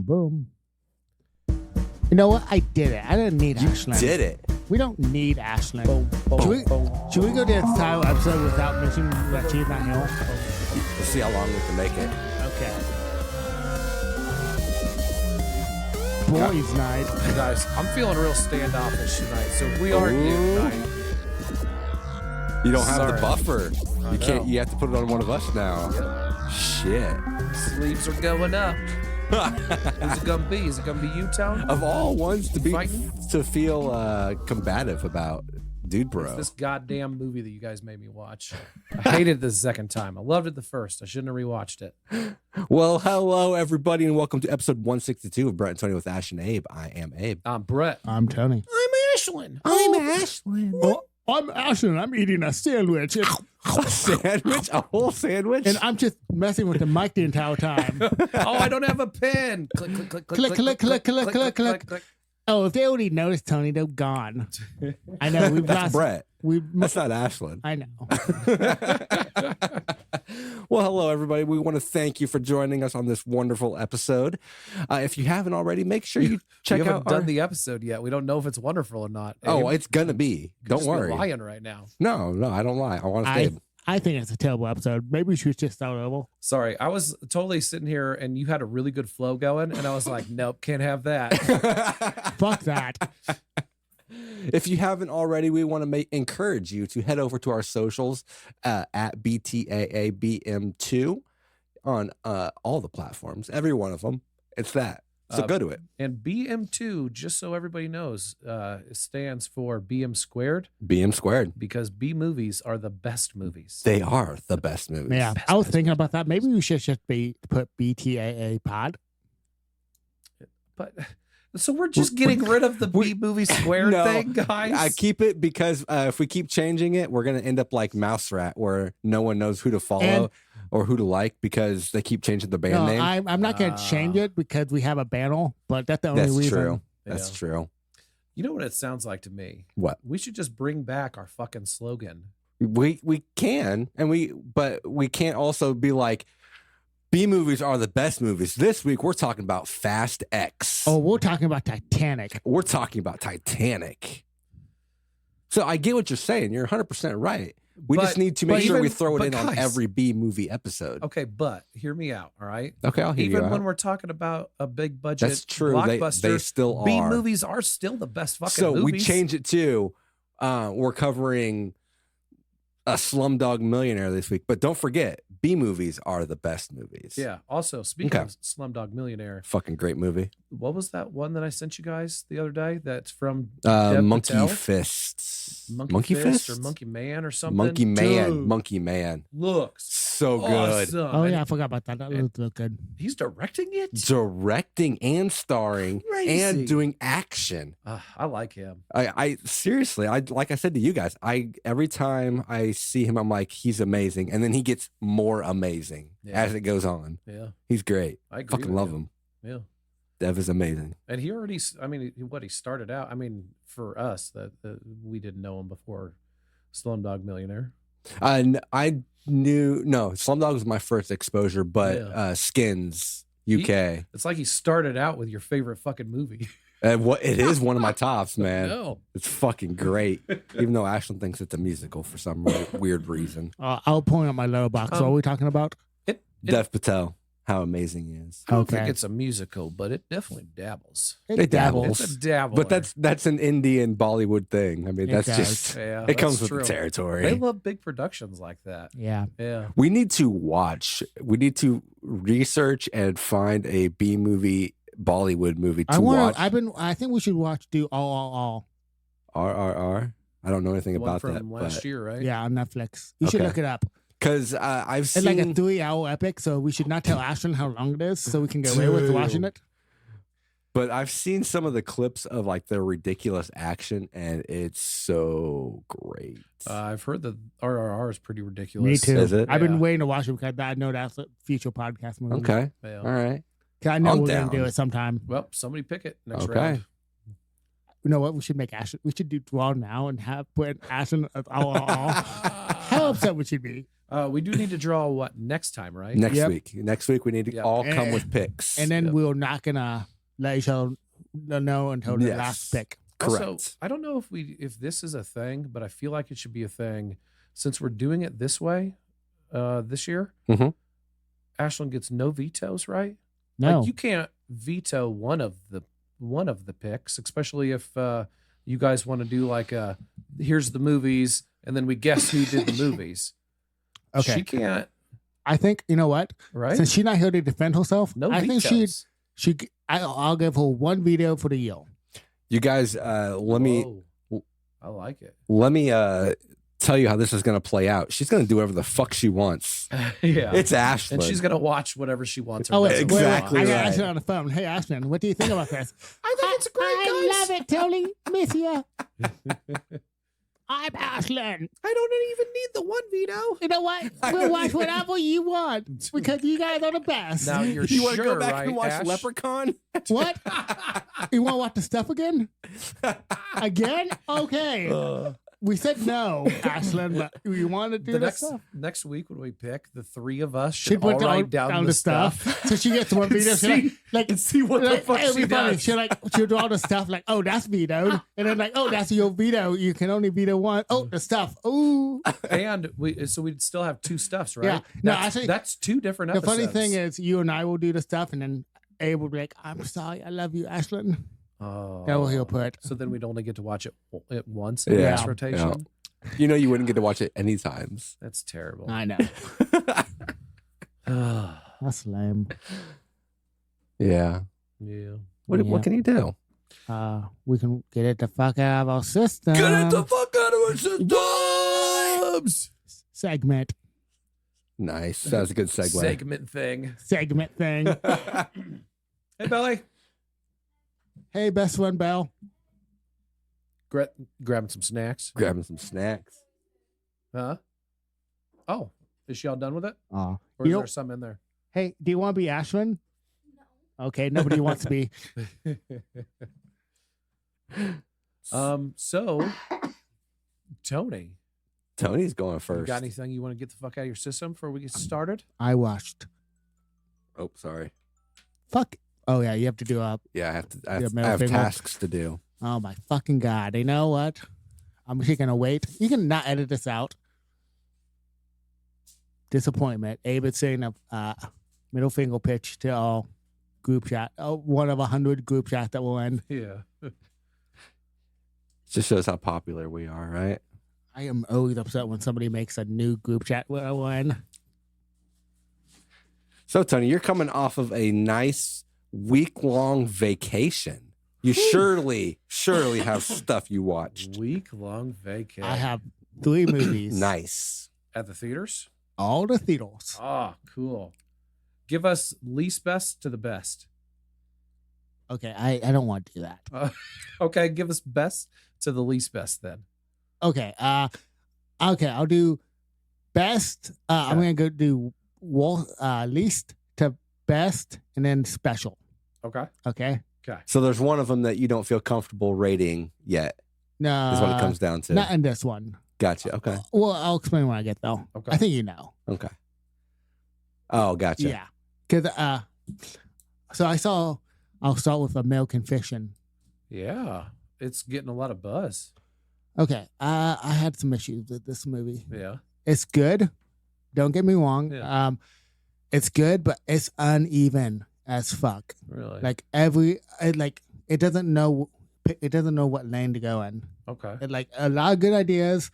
boom. You know what? I did it. I didn't need Ashland. You did it. We don't need Ashland. Boom, boom, Should we go to the entire episode without mentioning that she's not hill? We'll see how long we can make it. Okay. Boys' night. Guys, I'm feeling real standoffish tonight. So if we argue tonight, You don't have the Sorry. buffer. I You can't. know. You have to put it on one of us now. Shit. sleeves are going up. Who's it gonna be? Is it gonna be you, Town? Of all ones to be Fighting? to feel combative about, dude, bro. It's this goddamn movie that you guys made me watch. I hated it the second time. I loved it the first. I shouldn't have rewatched it. Well, hello everybody, and welcome to episode 162 of Brent and Tony with Ash and Abe. I am Abe. I'm Brett. I'm Tony. I'm Ashland. I'm Ashland. Oh, I'm Ashland. I'm eating a sandwich. A sandwich, a whole sandwich, And I'm just messing with the mic the entire time. Oh, I don't have a pen. Click, click, click, click, Click, click, click, click, click. Oh, if they already noticed, Tony, they're gone. I know. We've That's lost. Brett. We've. That's not Ashland. I know. Well, hello everybody. We want to thank you for joining us on this wonderful episode. If you haven't already, make sure you check We haven't out done the episode yet. We don't know if it's wonderful or not. Oh, Abe. it's gonna be. You're Don't just worry. lying right now. No, I don't lie. I want to I stay. think it's a terrible episode. Maybe we should just start over. Sorry, I was totally sitting here and you had a really good flow going, and I was like, nope, can't have that. Fuck that. If you haven't already, we want to encourage you to head over to our socials at BTAABM2 on all the platforms, every one of them. It's that. So go to it. And BM2, just so everybody knows, it stands for BM squared, BM squared. because B movies are the best movies. They are the best movies. Yeah, I was thinking about that. Maybe we should just put BTAA pod. But so we're just getting rid of the B movie squared No, thing, guys. I keep it because if we keep changing it, we're going to end up like Mouse Rat, where no one knows who to follow or who to like because they keep changing the band No, name. I'm not going to change it because we have a panel, but that's the only That's reason. true. Yeah. That's true. You know what it sounds like to me? What? We should just bring back our fucking slogan. We can, but we can't also be like, B movies are the best movies. This week we're talking about Fast X. Oh, we're talking about Titanic. We're talking about Titanic. So I get what you're saying. You're 100% right. We just need to make sure we throw it in on every B movie episode. Okay, but hear me out, all right? Okay, I'll hear you Even out. when we're talking about a big budget That's true. blockbuster, They still B are. movies are still the best fucking So movies. we change it to we're covering a Slumdog Millionaire this week, but don't forget, B movies are the best movies. Yeah. Also, speaking Okay. of Slumdog Millionaire, Fucking great movie. what was that one that I sent you guys the other day? That's from Monkey Patel? Fists. Monkey Fist or Monkey Man or something. Monkey Man. Dude, Monkey Man. looks So good. awesome. Oh, And yeah, I forgot about that. That looked good. he's directing it. Directing and starring Crazy. and doing action. I like him. I seriously, like I said to you guys, every time I see him, I'm like, he's amazing, and then he gets more amazing as it goes on. Yeah, He's great. I agree. Fucking with love you. him. Yeah. Dev is amazing. And he already, I mean, he started out, I mean, for us, that we didn't know him before Slumdog Millionaire. I knew Slumdog was my first exposure, but Skins UK. It's like he started out with your favorite fucking movie. And it is one of my tops, man. No. It's fucking great. Even though Ashland thinks it's a musical for some weird reason. I'll point out my letterbox. What are we talking about? Dev Patel, how amazing he is. I don't think it's a musical, but it definitely dabbles. It dabbles. It's a dabble. But that's an Indian Bollywood thing. I mean, It that's does. just Yeah, it comes that's with the true. territory. They love big productions like that. Yeah. Yeah. We need to research and find a B movie Bollywood movie to watch. I think we should do all. RRR. I don't know anything The one about from that. last year, right? Yeah, on Netflix. You should Okay. look it up. Because I've It's seen like a 3-hour epic, so we should not tell Ashton how long it is, so we can get away with watching it. But I've seen some of the clips of like the ridiculous action, and it's so great. I've heard that RRR is pretty ridiculous. Me too. Is it? I've Yeah. been waiting to watch it because I know that's a future podcast movie. Okay. Yeah. All right. 'Cause I know I'm we're down. gonna do it sometime. Well, somebody pick it next Okay. round. You know what? We should make Ashton. We should do draw now and have put Ashton at all. Hell how upset would she be? We do need to draw what next time, right? Next week. Next week we need to all come with picks. And then we're not gonna let each other know until the last pick. Correct. Also, I don't know if this is a thing, but I feel like it should be a thing since we're doing it this way this year. Mhm. Ashlyn gets no vetoes, right? No. Like you can't veto one of the picks, especially if you guys want to do like here's the movies and then we guess who did the movies. Okay. She can't. I think, you know what? Right? Since she's not here to defend herself, No I vetoes. think I'll give her one veto for the year. You guys, let me Whoa. I like it. tell you how this is going to play out. She's going to do whatever the fuck she wants. Yeah. It's Ashlyn. And she's going to watch whatever she wants. Oh, wait, Exactly I got right. Ashlyn on the phone. Hey, Ashlyn, what do you think about this? I think it's great, I guys. love it, Tony. Miss ya. I'm Ashlyn. I don't even need the one veto. You know what? We'll watch whatever you want because you guys are the best. Now you're You want to sure, go back right, and watch Ash? Leprechaun? What? You want to watch the stuff again? Again? Okay. We said no, Ashlyn, but you want to do the stuff. next week when we pick, the three of us She should all put write down the stuff. So she gets one veto. And see what the fuck it'll she be funny. does. She'll do all the stuff like, oh, that's vetoed. And then like, oh, that's your veto. You can only veto one. Oh, the stuff. Ooh. And we'd still have two stuffs, right? Yeah. No, that's, actually, that's two different The episodes. funny thing is, you and I will do the stuff, and then Abe will be like, I'm sorry, I love you, Ashlyn. Oh. That's what he'll put. So then we'd only get to watch it once in Yeah. this rotation. You know you wouldn't get to watch it any times. That's terrible. I know. That's lame. Yeah. Yeah. What can you do? We can get it the fuck out of our system. Get it the fuck out of our systems! Segment. Nice. That was a good segue. Segment thing. Segment thing. Hey, Belly. Hey, best friend Belle. Grabbing some snacks. Grabbing some snacks. Huh? Oh, is she all done with it? Or Or is there some in there? Hey, do you want to be Ashlyn? No. Okay, nobody wants to be. So, Tony, Tony's going you first. got anything you want to get the fuck out of your system before we get started? I watched. Oh, sorry. Fuck. Oh, yeah, you have to do a. Yeah, I have to. I Yeah, have, middle I have finger. tasks to do. Oh, my fucking God. You know what? I'm just going to wait. You can not edit this out. Disappointment. Abe is saying a middle finger pitch to all group chat. Oh, one of 100 group chats that will end. Yeah. Just shows how popular we are, right? I am always upset when somebody makes a new group chat one. So, Tony, you're coming off of a nice week-long vacation. You surely have stuff you watched. Week-long vacation. I have 3 movies. Nice. At the theaters? All the theaters. Oh, cool. Give us least best to the best. Okay, I don't want to do that. Okay, give us best to the least best then. Okay, I'll do best. I'm gonna go do least to best, and then special. Okay. Okay. So there's one of them that you don't feel comfortable rating yet. No, Is what it comes down to. not in this one. Gotcha. Okay. Well, I'll explain when I get though. Okay. I think you know. Okay. Oh, gotcha. Yeah, because so I'll start with American Fiction. Yeah. It's getting a lot of buzz. Okay, I had some issues with this movie. Yeah. It's good. Don't get me wrong. Yeah. It's good, but it's uneven as fuck. Really? Like it doesn't know what lane to go in. Okay. It, like a lot of good ideas,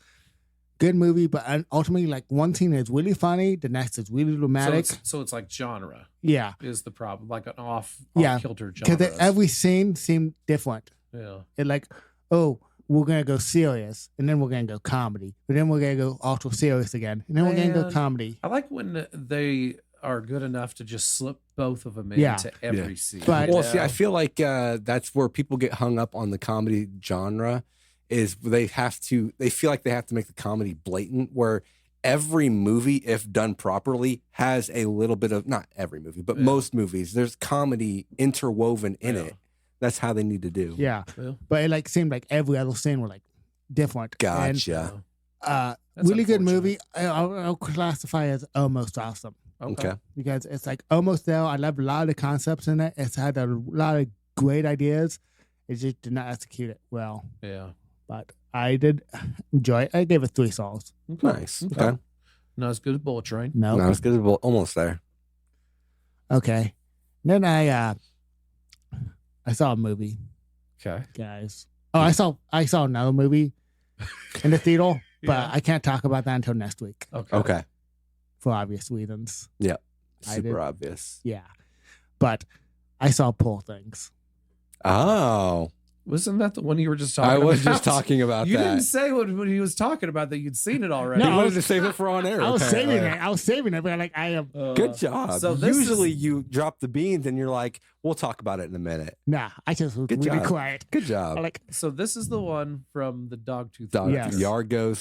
good movie, but ultimately like one scene is really funny, the next is really dramatic. So it's like genre Yeah, is the problem, like an off Yeah, kilter genre. because every scene seemed different. Yeah. It like, oh, we're gonna go serious, and then we're gonna go comedy, but then we're gonna go ultra serious again, and then we're gonna go Man. comedy. I like when they are good enough to just slip both of them Yeah. into every scene. But- Well, see, I feel like that's where people get hung up on the comedy genre. Is they feel like they have to make the comedy blatant. Where every movie, if done properly, has a little bit of, not every movie, but most movies, there's comedy interwoven in it. That's how they need to do. Yeah, Yeah. but it like seemed like every other scene were like different. Gotcha. And, That's really good movie. unfortunate. I'll classify as almost awesome Okay. because it's like almost there. I love a lot of the concepts in it. It's had a lot of great ideas. It just did not execute it well. Yeah. But I did enjoy it. I gave it 3 stars. Nice. Okay. Not as good as Bullet Train. No. Not as good as almost there. Okay. Then I saw a movie, Okay. guys. Oh, I saw another movie in the theater, but Yeah. I can't talk about that until next week Okay. for obvious reasons. I did. Super obvious. Yeah. But I saw Poor Things. Oh. Wasn't that the one you were just talking about? I was just talking about You that. didn't say what he was talking about, that you'd seen it already. He No, wanted to save it for on air. I was apparently. saving it, but like I am. Good job. So this Usually is- you drop the beans and you're like, we'll talk about it in a minute. Nah, I just was Good really job. quiet. Good job. I like So this is the one from the Dogtooth. Dog, Yes. Yargo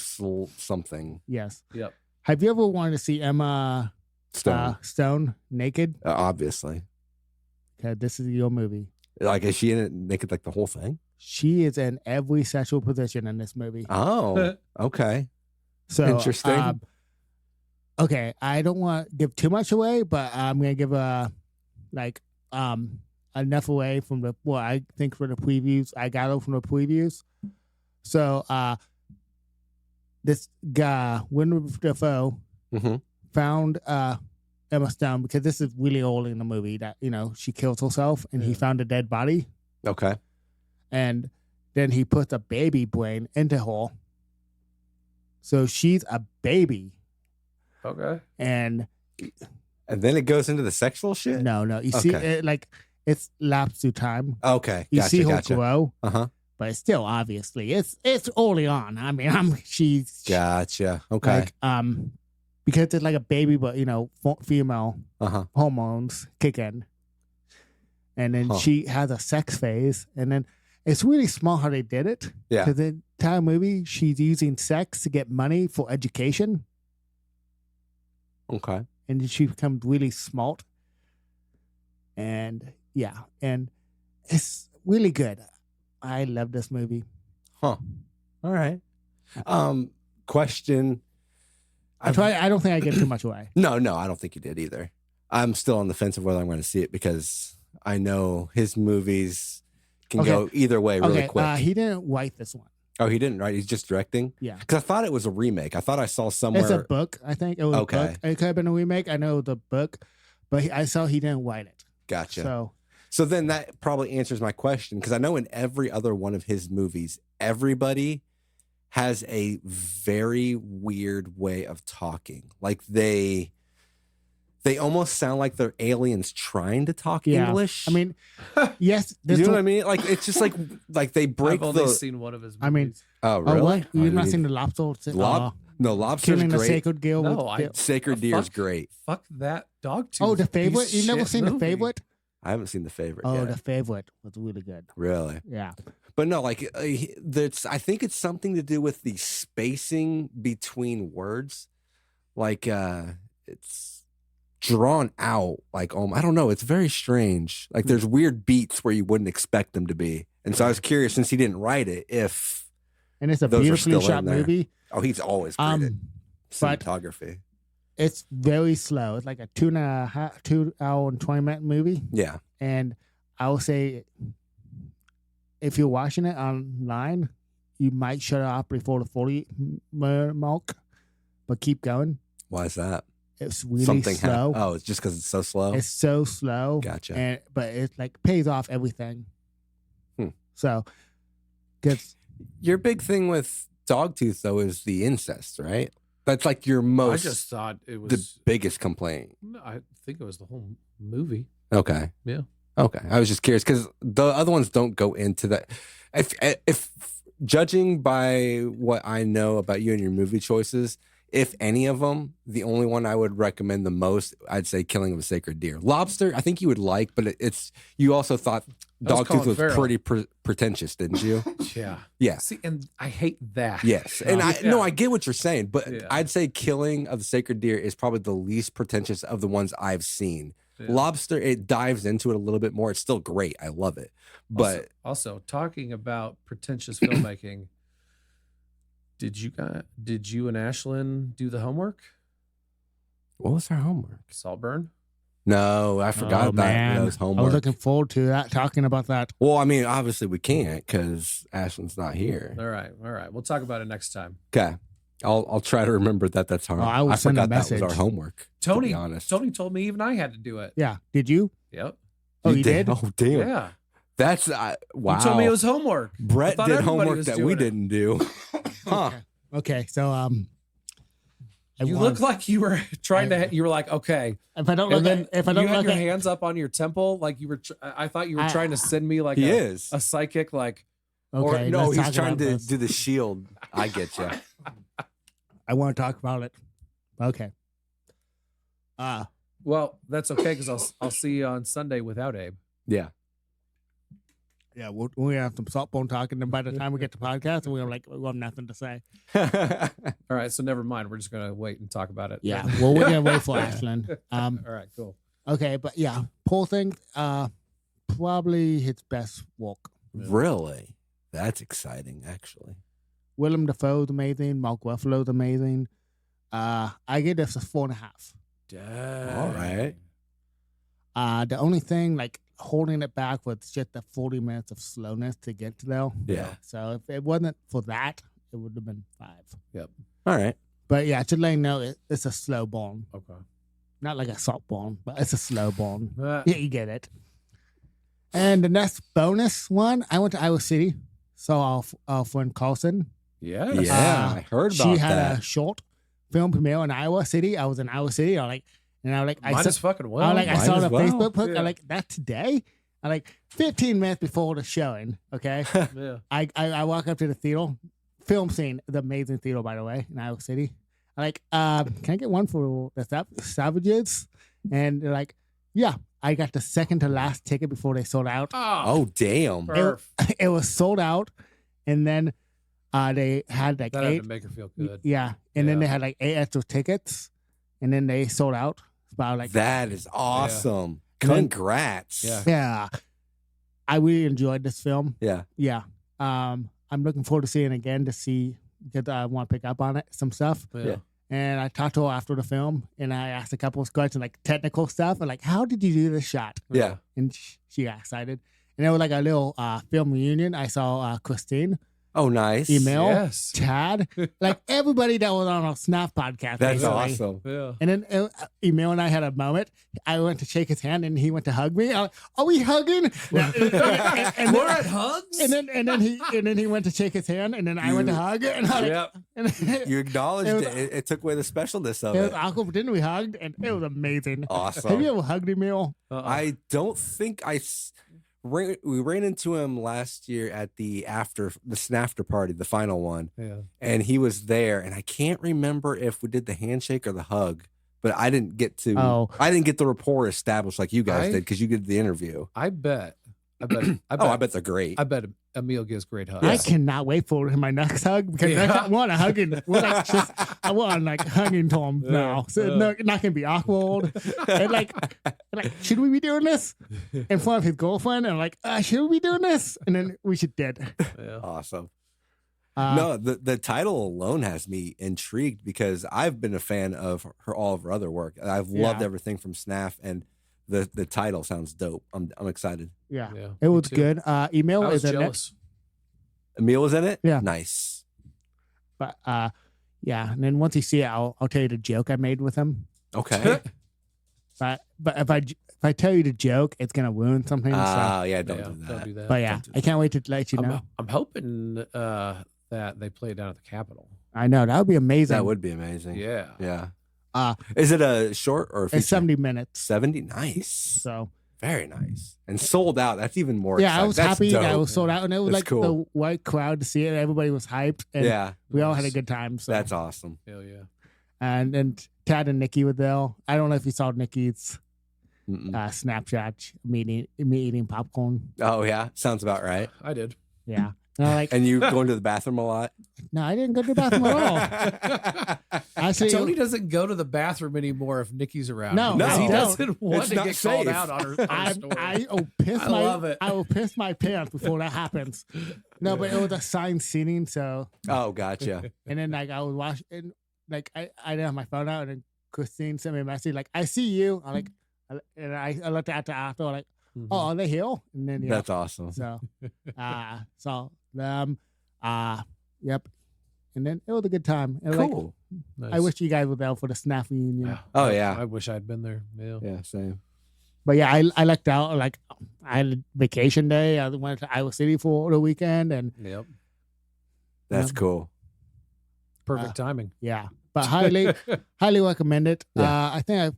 something. yes. Yep. Have you ever wanted to see Emma Stone. Stone naked? Obviously. Okay, this is your movie. Like, is she in it naked like the whole thing? She is in every sexual position in this movie. Oh, okay. So Interesting. Okay, I don't want to give too much away, but I'm gonna give enough away from the what I think for the previews. I got it from the previews. So this guy, Willem Dafoe, Mhm. found Emma Stone because this is really early in the movie that she kills herself and he Yeah. found a dead body Okay. and then he puts a baby brain into her. So she's a baby. Okay. And And then it goes into the sexual shit? no, you see Okay. it it's lapsed through time. Okay. You Gotcha. see her Gotcha. grow, Uh-huh. but it's still obviously it's early on. I mean, she's Gotcha. Okay. like because it's like a baby, but female Uh-huh. hormones kick in, and then Huh. she has a sex phase, and then it's really smart how they did it. Yeah. Because the entire movie, she's using sex to get money for education, Okay. and then she becomes really smart. And yeah, and it's really good. I love this movie. Huh. All right. Question. I don't think I get too much away. No, I don't think you did either. I'm still on the fence of whether I'm going to see it because I know his movies can Okay. go either way really Okay, quick. he didn't write this one. Oh, he didn't, right? He's just directing? Yeah. Because I thought it was a remake. I thought I saw somewhere. It's a book, I think. It was Okay. a book. It could have been a remake. I know the book, but I saw he didn't write it. Gotcha. So then that probably answers my question because I know in every other one of his movies, everybody has a very weird way of talking. Like they almost sound like they're aliens trying to talk Yeah. English. I mean, yes. you This know what one- I mean? Like it's just like they break I've only the. seen one of his movies. I mean, Oh, really? Oh, what? Oh, You've you not need- seen the lobster? No, Lobster's Killing the great. Sacred Gill. No, I- Sacred Deer's great. Fuck that Dogtooth. Oh, the piece favorite. of You've never shit seen the movie. favorite? I haven't seen the favorite Oh, yet. the favorite was really good. Really? Yeah. But no, like there's. I think it's something to do with the spacing between words. Like it's drawn out. Like I don't know. It's very strange. Like there's weird beats where you wouldn't expect them to be. And so I was curious, since he didn't write it, if And it's a Those are beautifully still shot in there. movie. he's always great at but- cinematography. It's very slow. It's like a 2 hour and 20-minute movie. Yeah. And I will say, if you're watching it online, you might shut it off before the 40-minute mark, but keep going. Why is that? It's really Something slow. Oh, it's just because it's so slow. It's so slow. Gotcha. But it like pays off everything. Hmm. So, because Your big thing with Dogtooth though is the incest, right? That's like your I most just thought it was. the biggest complaint. I think it was the whole movie. Okay. Yeah. Okay. I was just curious because the other ones don't go into that. If judging by what I know about you and your movie choices, if any of them, the only one I would recommend the most, I'd say Killing of a Sacred Deer. Lobster, I think you would like, but it's you also thought That was Dogtooth Colin was Farrell. pretty pretentious, didn't you? Yeah. Yeah. See, and I hate that. Yes. And I get what you're saying, but Yeah. I'd say Killing of the Sacred Deer is probably the least pretentious of the ones I've seen. Yeah. Lobster, it dives into it a little bit more. It's still great. I love it. But also talking about pretentious filmmaking, Did you and Ashlyn do the homework? What was our homework? Saltburn? No, I forgot that was homework. I was looking forward to that, talking about that. Well, I mean, obviously we can't because Ashlyn's not here. All right. We'll talk about it next time. Okay. I'll try to remember that's our. I will send a forgot that message. was our homework. Tony, to be honest. Tony told me even I had to do it. Yeah. Did you? Yep. Oh, you did? Oh, damn. Yeah. That's wow. You told me it was homework. Brett did homework that we didn't do. Huh. Okay. So you look like you were trying to. You were like, okay. If I don't look at, if I don't you had look your at, hands up on your temple, like you were. I thought you were trying to send me like a psychic, like. okay, or no, let's he's talk trying about to this. do the shield. I get you. I want to talk about it. Okay. Well, that's okay because I'll see you on Sunday without Abe. Yeah. Yeah, we have some salt bone talking, and by the time we get to podcast, we'll have nothing to say. All right, so never mind. We're just gonna wait and talk about it. Yeah, well, we're gonna wait for Ashland. All right, cool. Okay, but yeah, Poor Thing, probably his best work. Really? That's exciting, actually. Willem Dafoe's amazing. Mark Ruffalo's amazing. I give this a 4.5. Dang. All right. The only thing holding it back was just the 40 minutes of slowness to get to there. Yeah. So if it wasn't for that, it would have been 5. Yep. All right. But yeah, to let you know, it's a slow burn. Okay. Not like a salt burn, but it's a slow burn. Uh, Yeah, you get it. And the next bonus one, I went to Iowa City. Saw our friend Carlson. Yes. Yeah, I heard about She had that. a short film premiere in Iowa City. I was in Iowa City. I Might as fucking well. I saw as the well. Facebook post. Yeah. That today. 15 minutes before the showing. Okay, Yeah. I walk up to the theater, film scene, the amazing theater by the way in Iowa City. Can I get one for the Savages? And they're like, yeah. I got the second to last ticket before they sold out. Oh, damn. Perf. It was sold out, and then they had That had 8. to make her feel good. Yeah, and then Yeah. they had 8 extra tickets, and then they sold out. About That is awesome. And then- Congrats. Yeah. yeah. I really enjoyed this film. Yeah. Yeah. I'm looking forward to seeing it again because I want to pick up on it, some stuff. Yeah. And I talked to her after the film, and I asked a couple of questions, technical stuff, and how did you do this shot? Yeah. And she got excited. And it was a little film reunion. I saw Christine, Oh, nice. Email, Yes. Chad, everybody that was on our Snap podcast. That's basically. awesome. Yeah. And then Email and I had a moment. I went to shake his hand, and he went to hug me. Are we hugging? and We're at hugs. And then he went to shake his hand, and then I went to hug. And Yep. You acknowledged It was- it. It took away the specialness of it was it. awkward, but then we hugged, and it was amazing. Have Awesome. you ever hugged Emil? I don't think we ran into him last year at the snafter party, the final one, Yeah. and he was there. And I can't remember if we did the handshake or the hug, but I didn't get to. Oh. I didn't get the rapport established like you guys I- did because you did the interview. I bet. I bet they're great. I bet Emil gives great hugs. I cannot wait for my next hug because I want to hug him. I want hugging to him now. So not gonna be awkward. And should we be doing this in front of his girlfriend? And should we be doing this? And then we should did. Yeah. Awesome. Uh, No, the title alone has me intrigued because I've been a fan of all of her other work. I've loved Yeah. everything from Snaf, and the title sounds dope. I'm excited. Yeah, Yeah, it me was too. good. Email I was is in it, jealous. Emil was in it. Yeah. Nice. but yeah. And then once you see it, I'll tell you the joke I made with him. Okay. But if I tell you the joke, it's gonna ruin something. Oh, so. yeah, Yeah, don't do that. Don't do that. But yeah, don't do I can't wait to let you know. I'm hoping that they play it down at the Capitol. I know that would be amazing. That would be amazing. Yeah. Yeah. Uh, Is it a short or a feature? it's 70 minutes. 70? Nice. So Very nice. And sold out. That's even more yeah, I exciting. was That's happy that it dope. was sold out, and it was That's cool. the white crowd to see it. Everybody was hyped, and Yeah. we all had a Nice. good time. So That's awesome. Hell yeah. and then Tad and Nikki were there. I don't know if you saw Nikki's Mm-mm. Snapchat me eating popcorn. Oh, yeah. Sounds about right. I did. Yeah, And I'm like, And you going to the bathroom a lot? no, I didn't go to the bathroom at all. Actually, Tony doesn't go to the bathroom anymore if Nikki's around. No, because he no. doesn't want It's to not get called safe. out on her story. I will piss I my love it. I will piss my pants before that happens. No, but it was assigned seating, so Oh, gotcha. and then like I was watching, and like I didn't have my phone out, and then Christine sent me a message like, "I see you." I'm like, and I looked at the after like, "Oh, are they here?" And then That's awesome. so saw them, yep, and then it was a good time. It was like, Cool. Nice. I wish you guys were there for the snack reunion. Yeah. Oh, yeah. I wish I'd been there. Yeah. Yeah, same. But yeah, I lucked out. Like I had a vacation day. I went to Iowa City for the weekend, and Yep. That's cool. Perfect timing. yeah. But highly recommend it. Yeah. I think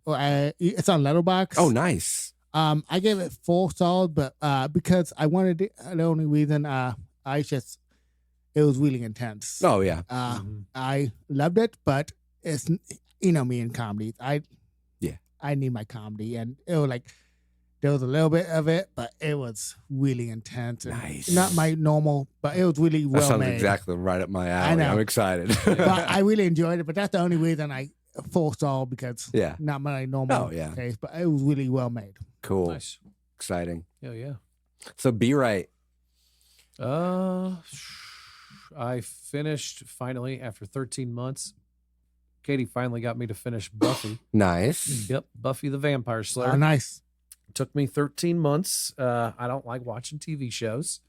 it's on Letterboxd. Oh, nice. I gave it 4 stars, but because I wanted it, the only reason it was really intense. Oh, yeah. I loved it, but it's me in comedy. I need my comedy, and it was like there was a little bit of it, but it was really intense. And Nice. not my normal, but it was really That well sounds made. exactly right up my alley. I know. I'm excited. But I really enjoyed it. But that's the only reason I 4 star, because Yeah. not my normal Oh, yeah. taste, but it was really well made. Cool. Nice. Exciting. Yeah, yeah. So be right. I finished finally after 13 months. Katie finally got me to finish Buffy. Nice. Yep, Buffy the Vampire Slayer. Oh, nice. Took me 13 months. I don't like watching TV shows.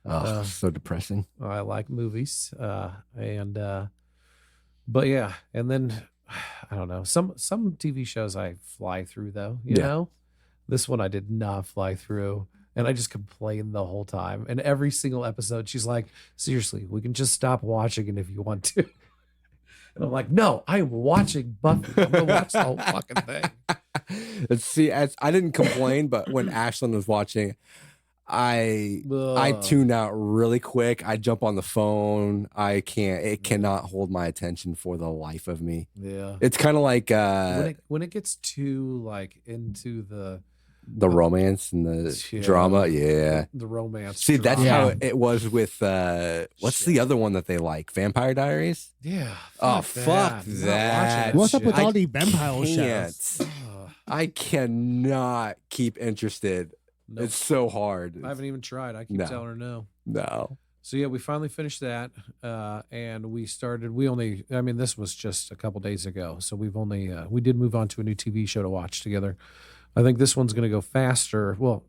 Oh, so depressing. I like movies. But yeah, and then I don't know. Some TV shows I fly through though, you Yeah. know? This one I did not fly through. And I just complained the whole time. And every single episode, she's like, seriously, we can just stop watching it if you want to. And I'm like, no, I'm watching Buffy. I'm going to watch the whole fucking thing. See, I didn't complain, but when Ashlyn was watching, I Ugh. tune out really quick. I jump on the phone. It cannot hold my attention for the life of me. Yeah. It's kind of like When it gets too like into the romance and the Yeah. drama. Yeah. the romance. See, that's drama. how it was with what's Shit. the other one that they like? Vampire Diaries? Yeah. Oh, fuck I'm not that. watching What's up shit. with all these vampire shows? Can't. Ugh. I cannot keep interested. Nope. It's so hard. I haven't even tried. I keep No. telling her no. No. So yeah, we finally finished that, and we started. This was just a couple days ago, so we did move on to a new TV show to watch together. I think this one's going to go faster. Well,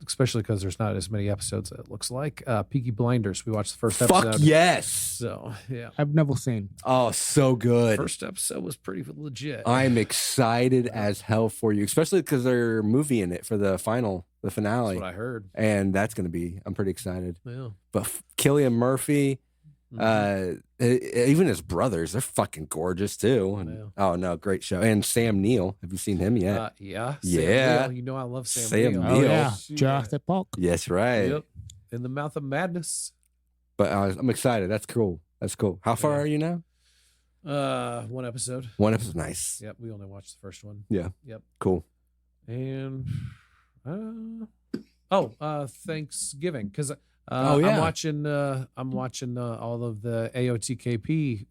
especially because there's not as many episodes. It looks like Peaky Blinders. We watched the first episode. Fuck yes. So yeah, I've never seen. Oh, so good. first episode was pretty legit. I'm excited as hell for you, especially because they're moving it for the finale. That's what I heard. And that's going to be, I'm pretty excited. Yeah. But Cillian Murphy, Mhm. even his brothers, they're fucking gorgeous too. And, Yeah. Oh no, great show. And Sam Neill, have you seen him yet? Yeah. Yeah. Sam Neill. You know I love Sam, Sam Neill. Oh Neil. yeah, Shit. Jurassic Park. Yes, right. Yep. In the Mouth of Madness. But I'm excited. That's cool. That's cool. How far Yeah. are you now? One episode. One episode. Nice. Yep. We only watched the first one. Yeah. Yep. Cool. And Thanksgiving, because Oh, yeah. I'm watching all of the AOTKP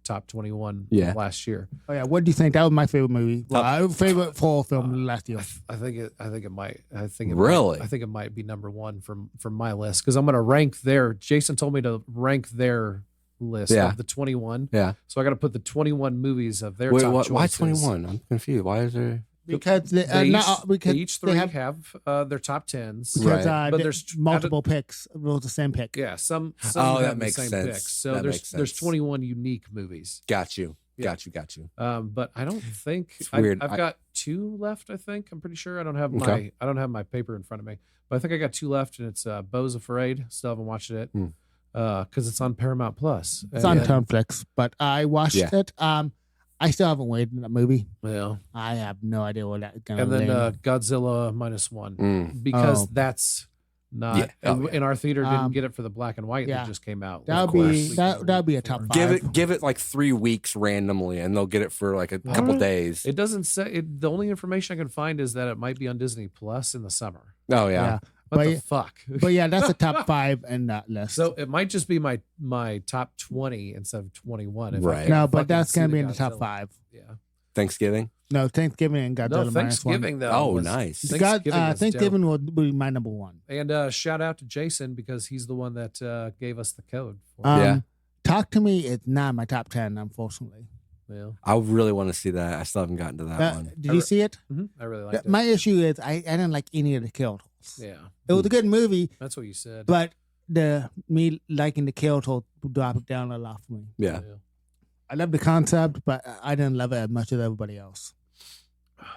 top 21 Yeah. last year. Oh yeah, what do you think? That was my favorite movie. Well, my favorite fall film last year. I think it might. Really? I think it might be number one from my list, because I'm going to rank their. Jason told me to rank their list Yeah. of the 21. Yeah. So I got to put the 21 movies of their Wait, top why choices. 21? I'm confused. Why is there? Because they, They each three they have their top 10s. because, Right. But there's there's multiple picks. It was the same pick. Yeah, some Oh, that have makes the same sense. picks. So That there's makes there's sense. 21 unique movies. Got you. Yeah. Got you. But I don't think It's weird. I've got 2 left. I think I'm pretty sure. I don't have Okay. my paper in front of me, but I think I got 2 left, and it's Beau's Afraid. Still haven't watched it because it's on Paramount Plus. It's on And- Turnflix, but I watched Yeah. it. I still haven't waited in that movie. Yeah, I have no idea what that's gonna and then land. Godzilla -1 Mm. because Oh. that's not Yeah. Oh, yeah. in our theater. Didn't Um, get it for the black and white yeah. that just came out. That'll Of be course. that'll be a top five. Give it like 3 weeks randomly, and they'll get it for like a couple Alright. days. It doesn't say. The only information I can find is that it might be on Disney Plus in the summer. Oh yeah. What But the yeah- fuck? But yeah, that's the top 5 in that list. So it might just be my top 20 instead of 21. If I Right. can't no, but fucking that's see gonna be in the top Godzilla. 5. Yeah. Thanksgiving. No, Thanksgiving and No, Godzilla minus 1. Thanksgiving though. Oh, was- nice. was Thanksgiving dope. will be my number 1. And shout out to Jason because he's the one that gave us the code. For Yeah. Talk to Me is not my top 10, unfortunately. Well, I really want to see that. I still haven't gotten to that one. Did you see it? I really liked it. My issue is I didn't like any of the kill tools. Yeah, It was a good movie, that's what you said. but me liking the kill tool dropped it down a lot for me. Yeah. I love the concept, but I didn't love it as much as everybody else.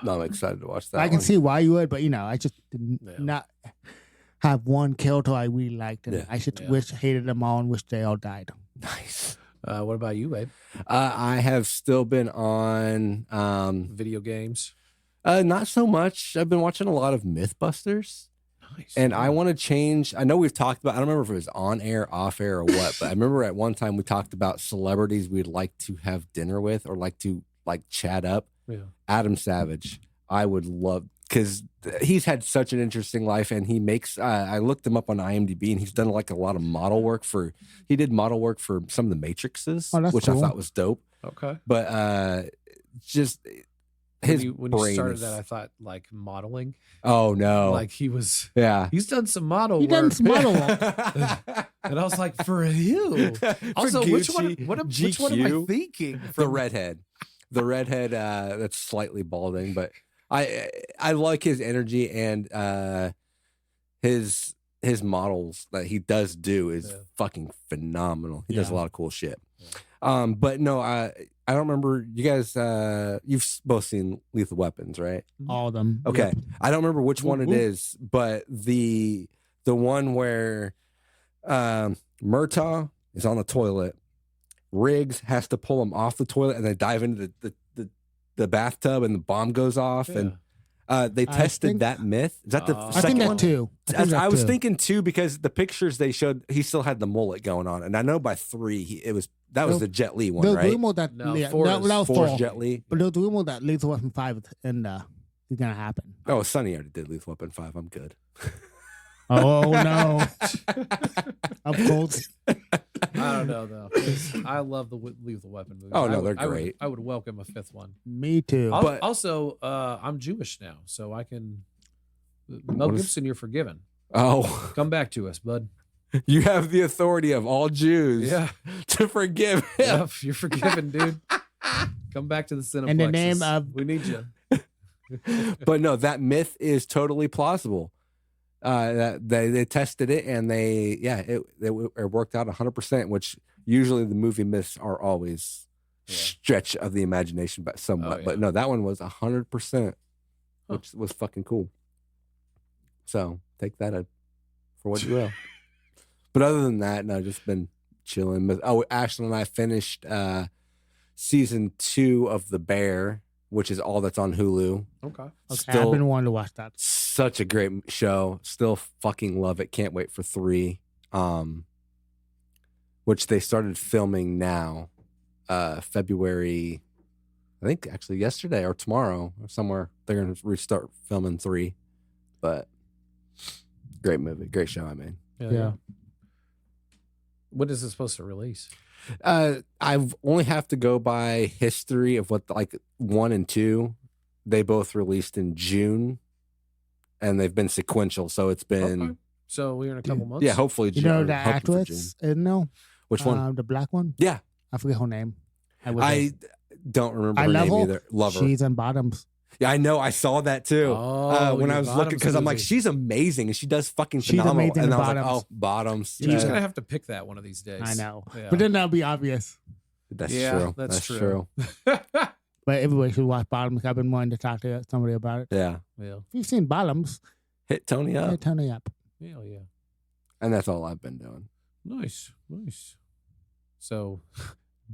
No, I'm excited to watch that. I can one. see why you would, but I just did Yeah. not have one kill tool I really liked, and Yeah. I should Yeah. hated them all and wish they all died. Nice. What about you, babe? I have still been on. Video games. Not so much. I've been watching a lot of MythBusters. Nice. And I want to change. I know we've talked about, I don't remember if it was on air, off air, or what, but I remember at one time we talked about celebrities we'd like to have dinner with or like to chat up. Yeah. Adam Savage, I would love, because he's had such an interesting life, and he makes, I looked him up on IMDb, and he's done like a lot of model work he did model work for some of the Matrixes, Oh, that's which cool. I thought was dope. Okay. But just his When you brain started is- that, I thought like modeling. oh no. Like he was. yeah. He's done some model He work. done some model work. And I was like, for you. Also, For which one? Gucci, Which one am I GQ, thinking? the redhead, that's slightly balding, but I like his energy, and his models that he does do is Yeah. fucking phenomenal. He does a Yeah. lot of cool shit. But no, I don't remember you guys. You've both seen Lethal Weapons, right? All of them. Okay, Yep. I don't remember which one it Whoop, whoop. is, but the one where Murtaugh is on the toilet, Riggs has to pull him off the toilet, and they dive into the bathtub, and the bomb goes off, and they I tested think- that myth. Is that the I I second think one? that too. I was thinking two, because the pictures they showed, he still had the mullet going on, and I know by 3 that was No, the Jet Li one, The right? rumor that No, yeah, 4 that is- was 4 is 4. Jet Li. But there's rumor that Lethal Weapon 5 is gonna happen. Oh, Sonny already did Lethal Weapon 5. I'm good. Oh no! Of course. I don't know though. 'Cause I love the Lethal Weapon movies. Oh, no, they're I would- great. I would welcome a 5th one. Me too. But- Also, I'm Jewish now, so I can. Mel What is- Gibson, you're forgiven. Oh, Come back to us, bud. you have the authority of all Jews Yeah, to forgive him. yeah, you're forgiven, dude. Come back to the Cineplex. In the name of- we need you. But no, that myth is totally plausible. That they tested it, and it worked out 100%, which usually the movie myths are always Yeah. stretch of the imagination, but somewhat. Oh, yeah. But no, that one was 100%, which was fucking cool. So take that for what you will. But other than that, no, just been chilling. Oh, Ashley and I finished season 2 of The Bear, which is all that's on Hulu. Okay. Okay, I've Still been wanting to watch that. such a great show. Still fucking love it. Can't wait for 3. Which they started filming now, February, I think actually yesterday or tomorrow or somewhere. They're gonna restart filming 3. But great movie, great show. I mean, Yeah. When is it supposed to release? I've only have to go by history of what 1 and 2. They both released in June, and they've been sequential. So it's been Okay. So we're in a couple months. yeah, hopefully You June. know the hoping for June. actress? No. Which one? The black one. Yeah, I forget her name. I don't remember I her love name her. either. Love her. She's in Bottoms. Yeah, I know. I saw that too. Oh, When your I was looking, Bottoms because I'm like, movie. she's amazing and she does fucking She's phenomenal. amazing And in I was like, Bottoms. oh, Bottoms. You're just Yeah. gonna have to pick that one of these days. I know. Yeah. But then that'll be obvious. That's Yeah, true. that's That's true. But everybody should watch Bottoms. I've been wanting to talk to somebody about it. Yeah. Yeah. If you've seen Bottoms, Hit Tony up. hey, turn it up. Hell yeah. And that's all I've been doing. Nice. Nice. So,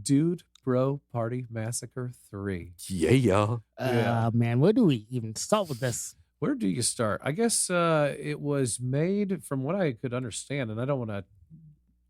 Dude Bro Party Massacre 3. Yeah. Yeah. Man, where do we even start with this? Where do you start? I guess it was made, from what I could understand, and I don't want to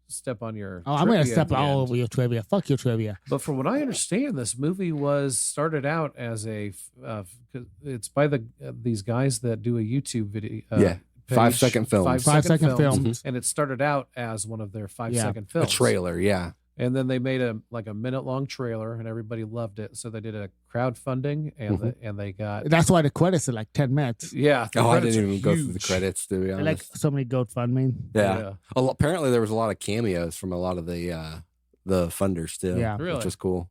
step on your. Oh, I'm going to trivia step at the all end, over your trivia. Fuck your trivia. But from what I understand, this movie was started out as it's by these guys that do a YouTube video. Yeah. page, 5-second films. 5-second films. and it started out as one of their 5-second A films. trailer, yeah. And then they made a minute-long trailer, and everybody loved it. So they did a crowdfunding, and they got That's why the credits are like 10 minutes. the Oh, I credits didn't are even go through the huge. credits, to be honest. Like so many GoFundMe. Yeah. Apparently, there was a lot of cameos from a lot of the funders too. Yeah. Really? Which was cool.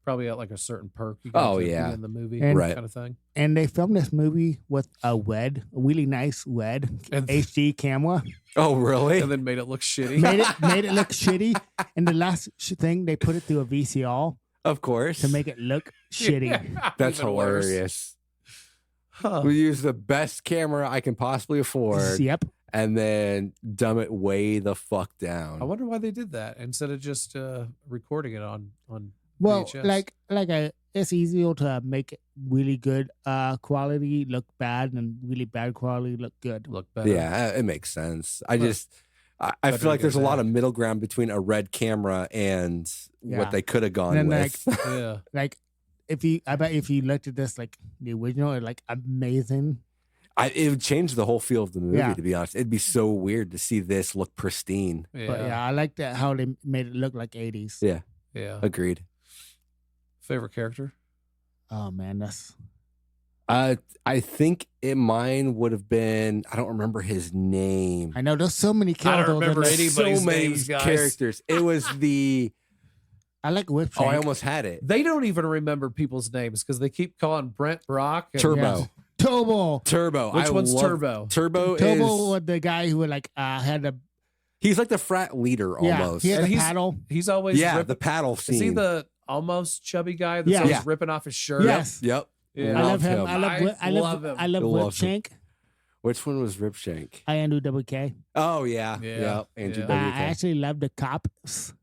Probably at like a certain perk. You Oh, to be yeah. in the movie, And- Right. kind of thing. And they filmed this movie with a really nice And- HD camera. Oh, really? And then made it look shitty. made it look shitty. And the last thing, they put it through a VCR Of course. to make it look shitty. That's Even worse. hilarious. Huh. We use the best camera I can possibly afford, Yep. and then dumb it way the fuck I down. wonder why they did that instead of just recording it on Well, VHS. it's easier to make it really good quality look bad and really bad quality look good. look better. Yeah, it makes sense. I Huh. just, I Better feel like to there's a get lot that. of middle ground between a red camera and Yeah. what they could have gone And then, with. Yeah. Like I bet if you looked at this like the original, it's like amazing. It would change the whole feel of the movie, Yeah. to be honest. It'd be so weird to see this look pristine. Yeah. But yeah, I like that how they made it look like 80s. Yeah, Yeah. agreed. Favorite character? Oh man, that's I think mine would have been, I don't remember his name. I know there's so many I characters. don't remember in any- this. So anybody's many names, guys. characters. It was the, I like Whip oh, I Shank. almost had it. They don't even remember people's names because they keep calling Brent Brock. And Turbo. Yeah. Turbo. Turbo. Which I one's love- Turbo? Turbo Turbo is, was the guy who like had a he's like the frat leader almost. he had And a he's- paddle. He's always Yeah, ripping. the paddle scene. Is he the almost chubby guy that's Yeah. always Yeah. ripping off his shirt? Yes. Yep. Yeah. I love him. him. I love I Whip- I love love him. I love I Whip love him. Shank. Which one was Ripshank? INWK. Oh, yeah. Yeah. Yeah. Andrew Yeah. WK. I actually love the cops.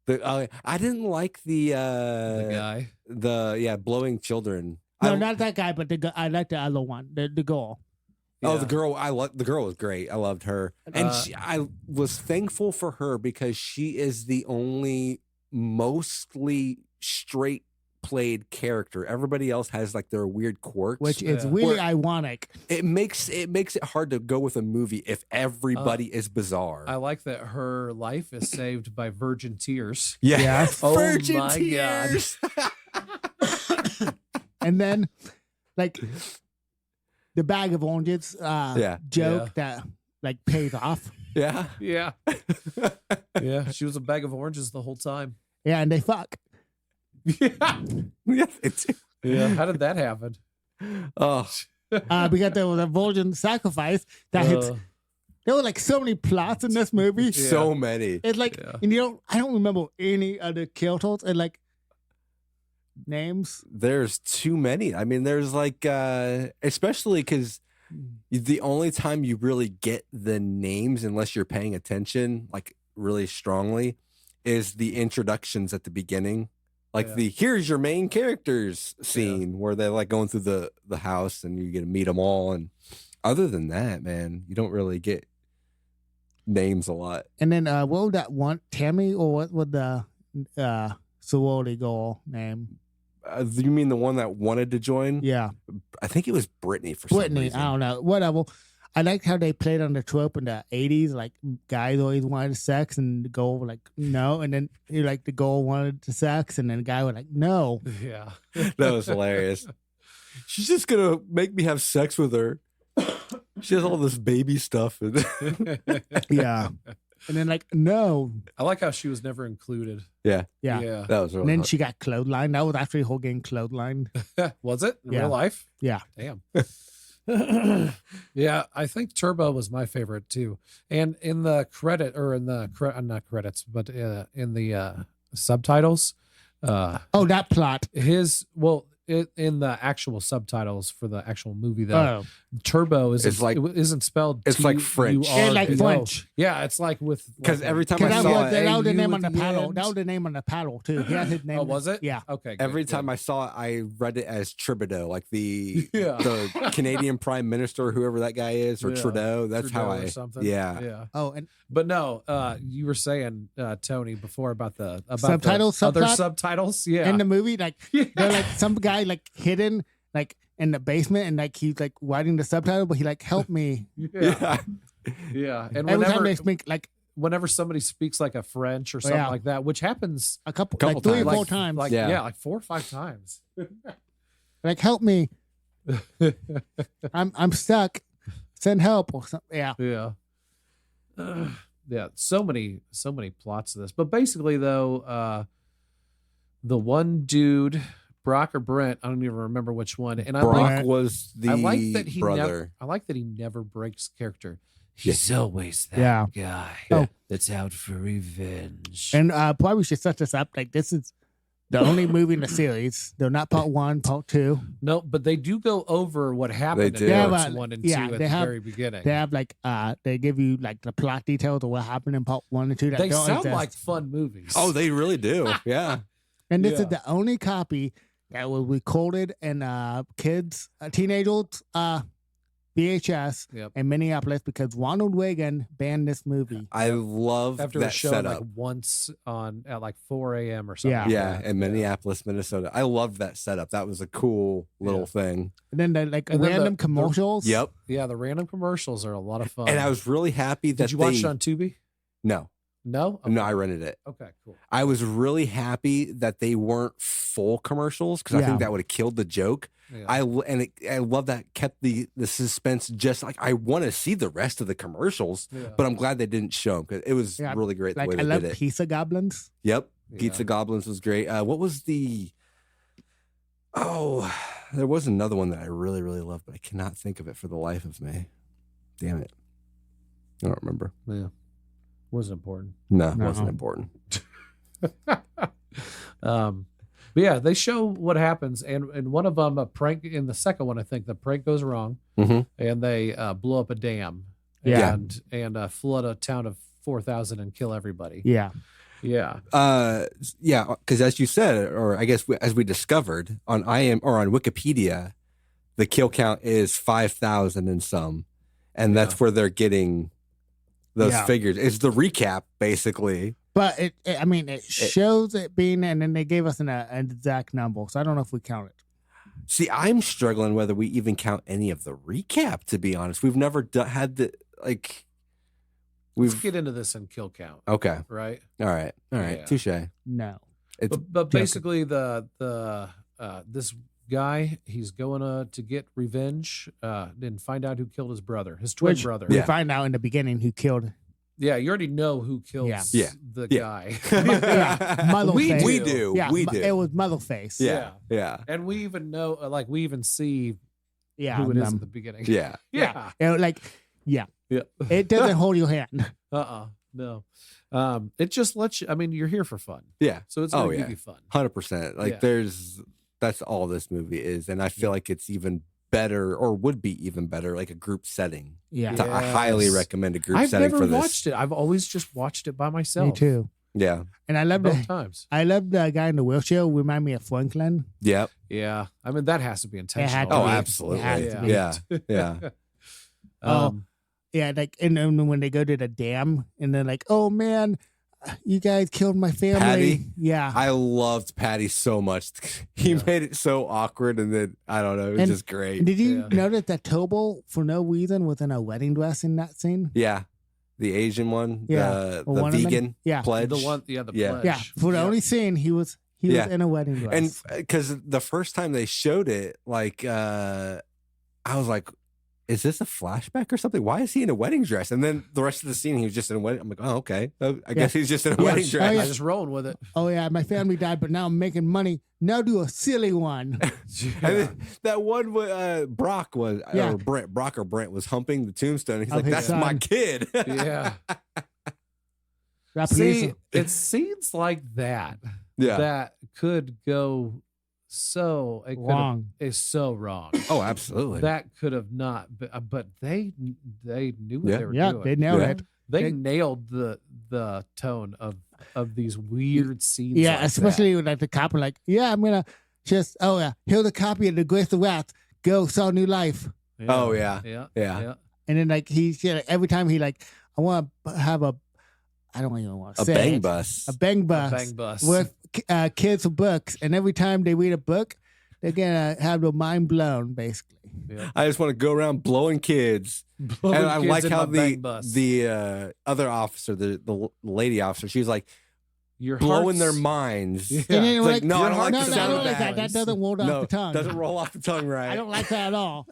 I didn't like the guy. blowing children. No, not that guy, but I like the other one, the girl. Oh, Yeah. the girl! the girl was great. I loved her, and I was thankful for her because she is the only mostly straight played character. Everybody else has like their weird quirks, Which is Yeah. really Or- ironic. it makes it hard to go with a movie if everybody is bizarre. I like that her life is saved by virgin tears. yeah, Yes. Oh Virgin my God. tears. And then, like, the bag of oranges Yeah. joke that like pays off. Yeah, Yeah. Yeah. She was a bag of oranges the whole time. Yeah, and they fuck. Yeah. yeah. It's, Yeah. How did that happen? oh, Because there was a virgin sacrifice that hits. There were like so many plots in this movie. so many. It's like, Yeah. and I don't remember any other kills and like names. There's too many. I mean, there's like, especially because the only time you really get the names, unless you're paying attention, like really strongly, is the introductions at the beginning. Like Yeah. here's your main characters scene where they're like going through the house and you get to meet them all. And other than that, man, you don't really get names a lot. And then what was that one? Tammy or what was the sorority girl name? You mean the one that wanted to join? Yeah, I think it was Brittany for some Whitney. reason. I don't know. Whatever. I liked how they played on the trope in the 80s. Like guys always wanted sex, and the girl was like no, and then the girl wanted the sex, and then the guy was like no. Yeah. That was hilarious. She's just gonna make me have sex with her. She has all this baby stuff. Yeah, and then like no. I like how she was never included. Yeah. Yeah. That was really And then fun. she got clotheslined. That was actually her getting clotheslined. Was it in Yeah. real life? Yeah. Damn. Yeah, I think Turbo was my favorite too. And in the credit or in the not credits, but in the subtitles, Oh, that plot. in the actual subtitles for the actual movie though, Oh, Turbo It's isn't like- isn't spelled. it's like French. It's like T-U-R-B-O. French. Yeah, it's like with Because like every time because I that saw was, it, that was the AU name at on the the paddle. end. That was the name on the paddle too. He had his name. Oh, was it? Yeah. Okay. every good, time good. I saw it, I read it as Tribideau, like the Yeah. the Canadian Prime Minister, whoever that guy is, or Yeah. Trudeau. That's how Trudeau or I. something. Yeah. Yeah. Oh, and But no, you were saying, Tony, before about the Subtitles, other subplot? subtitles. Yeah. in the movie, like Yeah. they're like some guy like hidden, like in the basement, and like he's like writing the subtitle, but he like help me. Yeah. Yeah. And Every time they speak like whenever somebody speaks like a French or something like that, which happens a couple Couple like 3 or times. 4 times. like like 4 or 5 times. Like help me. I'm stuck. Send help or something. Yeah. Yeah. Yeah. So many plots to this. But basically though, the one dude, Brock or Brent, I don't even remember which one. And Brock was the I like that he brother. never breaks character. He's always that guy that's out for revenge. And probably we should set this up. Like this is the only movie in the series. They're not part 1, part 2. No, but they do go over what happened They in do. parts 1 and 2 at the very beginning. They have like they give you like the plot details of what happened in part 1 and 2. That They don't sound exist. like fun movies. Oh, they really do. Yeah. And this is the only copy that was recorded in kids, teenagers, VHS in Minneapolis because Ronald Reagan banned this movie. I love after that a show setup. like once at like 4 a.m. or something. Yeah. In Minneapolis, Minnesota. I love that setup. That was a cool little thing. And then the like And then random the- commercials. Yep. Yeah, the random commercials are a lot of fun. And I was really happy that Did you watch it on Tubi? No. No? No, I rented it. Okay, cool. I was really happy that they weren't full commercials because I think that would have killed the joke. Yeah. I love that kept the suspense just like I want to see the rest of the commercials, but I'm glad they didn't show them because it was really great the Like way I they love did it. Pizza Goblins. Yep, Yeah. Pizza Goblins was great. What was the? Oh, there was another one that I really loved, but I cannot think of it for the life of me. Damn it, I don't remember. Yeah. Wasn't important. No, it wasn't important. But yeah, they show what happens, and one of them a prank. In the second one, I think the prank goes wrong, and they blow up a dam, and flood a town of 4,000 and kill everybody. Yeah. Yeah. Because as you said, or I guess as we discovered on on Wikipedia, the kill count is 5,000 and some, and that's where they're getting those figures. It's the recap basically. But it shows it being, and then they gave us an exact number. So I don't know if we count it. See, I'm struggling whether we even count any of the recap. To be honest, we've never had the like. Let's get into this in kill count. Okay. Right. All right. Yeah. Touche. No. But basically, the this guy, he's going to get revenge, and find out who killed his brother, his twin brother. We find out in the beginning who killed. Yeah, you already know who kills the guy. Motherface. We do. Yeah, we do. It was Motherface. Yeah. And we even know, like, we even see who it is at the beginning. Yeah. Yeah. Yeah. It doesn't hold your hand. No. It just lets you, I mean, you're here for fun. Yeah. So it's going to give you fun. 100%. Like that's all this movie is. And I feel like it's even better, or would be even better, like a group setting. Yeah. I highly recommend a group I've setting never for this. watched it. I've always just watched it by myself. Me too. Yeah. And I love Both times. I love the guy in the wheelchair. Remind me of Franklin. Yep. Yeah. I mean, that has to be intentional. Oh, be. absolutely. It has to be. Yeah. Yeah, like, and then when they go to the dam, and they're like, "Oh man, you guys killed my family." Patty? Yeah, I loved Patty so much. He made it so awkward, and then I don't know, it was just great. Did you notice that Tobal, for no reason, was in a wedding dress in that scene? Yeah, the Asian one, the one of them? vegan pledge. The one, the pledge. Yeah, for the only scene, he was in a wedding dress. And because the first time they showed it, like I was like, is this a flashback or something? Why is he in a wedding dress? And then the rest of the scene, he was just in a wedding. I'm like, oh, okay. I guess he's just in a wedding dress. I'm just rolling with it. Oh yeah, my family died, but now I'm making money. Now do a silly one. And then that one Brock was, or Brent, Brock or Brent was humping the tombstone. He's like, that's my kid. Yeah. See, it's scenes like that that could go so wrong. It's so wrong. Oh, absolutely. That could have not, but they knew what they were doing. Yeah, they nailed it. They nailed the tone of these weird scenes. Yeah, like especially with like the cop, like, yeah, I'm gonna just here's a copy of the Grace of Wrath. Go start a new life. Yeah. Oh yeah. And then like every time he like, I want to have I don't even want to say bang bus. A bang bus bang bus with kids with books, and every time they read a book, they're gonna have their mind blown, basically. Yeah. I just want to go around blowing kids. Blowing And I kids like in how my bang bus. the other officer, the lady officer, she's like Your blowing their heart's- minds. Yeah. And then It's you're like, no, I don't like no, the no, sound I don't of like that. that. That doesn't roll off No, the tongue. doesn't roll off the tongue right. I don't like that at all.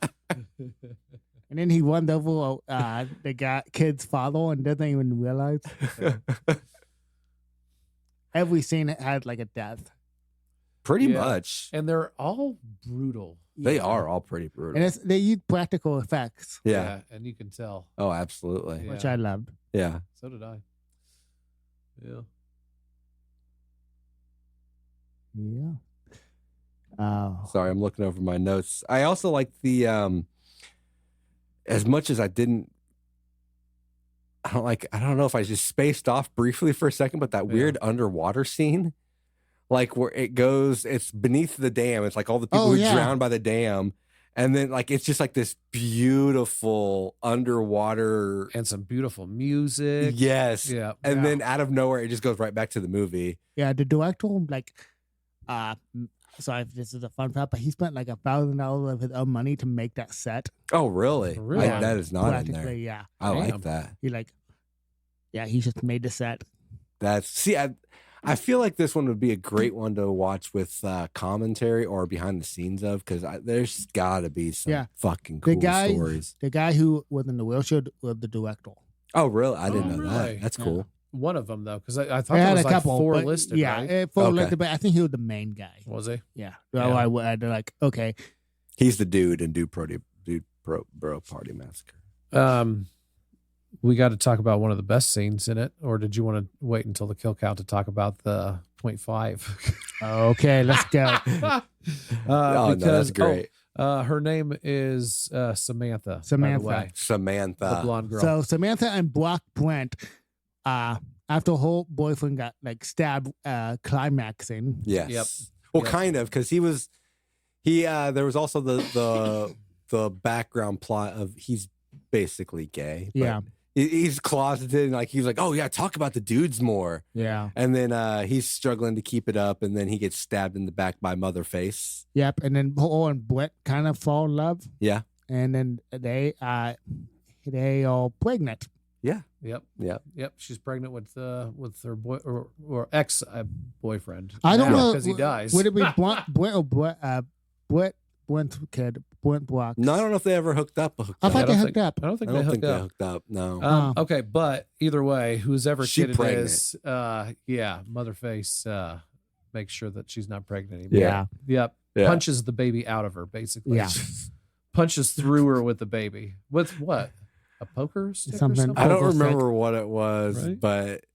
And then he runs over the kid's father and doesn't even realize. Every scene had like a death. Pretty Yeah. much. And they're all brutal. They Yeah. are all pretty brutal. And they use practical effects, Yeah. And you can tell. Oh, absolutely. Yeah. which I loved. Yeah. So did I. Yeah. Yeah. Sorry, I'm looking over my notes. I also like the as much as I don't know if I just spaced off briefly for a second, but that weird underwater scene, like where it's beneath the dam. It's like all the people who drowned by the dam. And then like, it's just like this beautiful underwater. And some beautiful music. Yes. Yeah. And then out of nowhere, it just goes right back to the movie. Yeah, the director, like, sorry if this is a fun fact, but he spent like $1,000 of his own money to make that set. Oh, really? Really? That is not in there. Practically, yeah. I like Damn. that. He just made the set. I feel like this one would be a great one to watch with commentary or behind the scenes of, because there's got to be some fucking cool stories. The guy who was in the wheelchair was the director. Oh, really? I didn't know really? that. That's cool. One of them, though, because I thought They there had was a like couple, four but listed, yeah, right? four Okay. listed, but I think he was the main guy. Was he? Yeah. Yeah. So I like, okay. He's the dude in Bro Party Massacre. We got to talk about one of the best scenes in it, or did you want to wait until the kill count to talk about the 0.5? Okay, let's go. No, that's great. Her name is Samantha. Samantha. By the way. Samantha. The blonde girl. So Samantha and Brock Brent, after her whole boyfriend got like stabbed, climaxing. Yes. Yep. Well, Yep. kind of, because there was also the background plot of he's basically gay. But Yeah. he's closeted, and like he's like, oh yeah, talk about the dudes more. Yeah. And then he's struggling to keep it up, and then he gets stabbed in the back by Motherface. Yep. And then her and Brent kind of fall in love. Yeah. And then they are pregnant. Yeah. Yep. Yeah. Yep. She's pregnant with her boy or ex boyfriend. I don't know because he dies. Would it be Brent's kid, Brent Brock? No, I don't know if they ever hooked up. I thought I they don't hooked up. I don't think I they don't hooked think up. they hooked up. No. Okay, but either way, whoever She kid it pregnant. is, Motherface makes sure that she's not pregnant anymore. Yeah. Yep. Yeah. Punches the baby out of her, basically. Yeah. Punches through her with the baby. With what? A poker stick or Something. something? I don't Poker stick. remember what it was, Right? but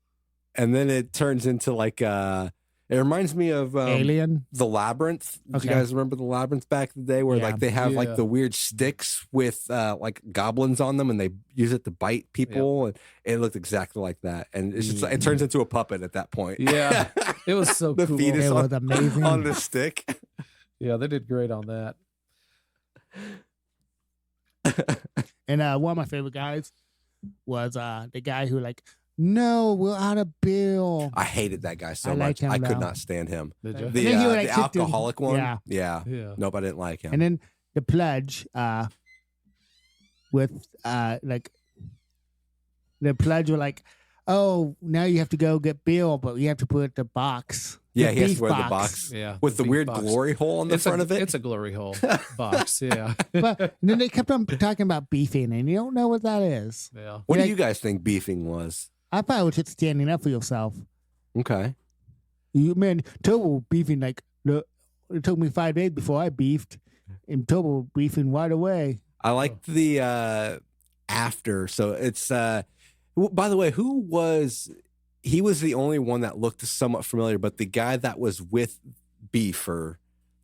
and then it turns into like it reminds me of Alien. the Labyrinth. Do Okay. you guys remember the Labyrinth back in the day where Yeah. like they have Yeah. like the weird sticks with like goblins on them, and they use it to bite people, and it looked exactly like that. And it's just it turns into a puppet at that point. Yeah. It was so The cool. fetus It on, was amazing. on the stick. Yeah, they did great on that. And one of my favorite guys was the guy who like, no, we're out of bill. I hated that guy so I like much. him I could though. not stand him. Did you? And then he would, like, The sit there- alcoholic one. Yeah. Yeah. Yeah. Nope, I didn't like him. And then the pledge, with like the pledge were like, oh, now you have to go get Bill, but you have to put the box. Yeah, the he has beef to wear the box Yeah. with the beef weird box. glory hole on the It's front of it. It's a glory hole box. Yeah. But then they kept on talking about beefing, and you don't know what that is. Yeah. What do like- you guys think beefing was? I thought it was just standing up for yourself. Okay. You man, Turbo beefing like it took me 5 days before I beefed, and Turbo beefing right away. I liked the after. So it's by the way, he was the only one that looked somewhat familiar, but the guy that was with Beef, or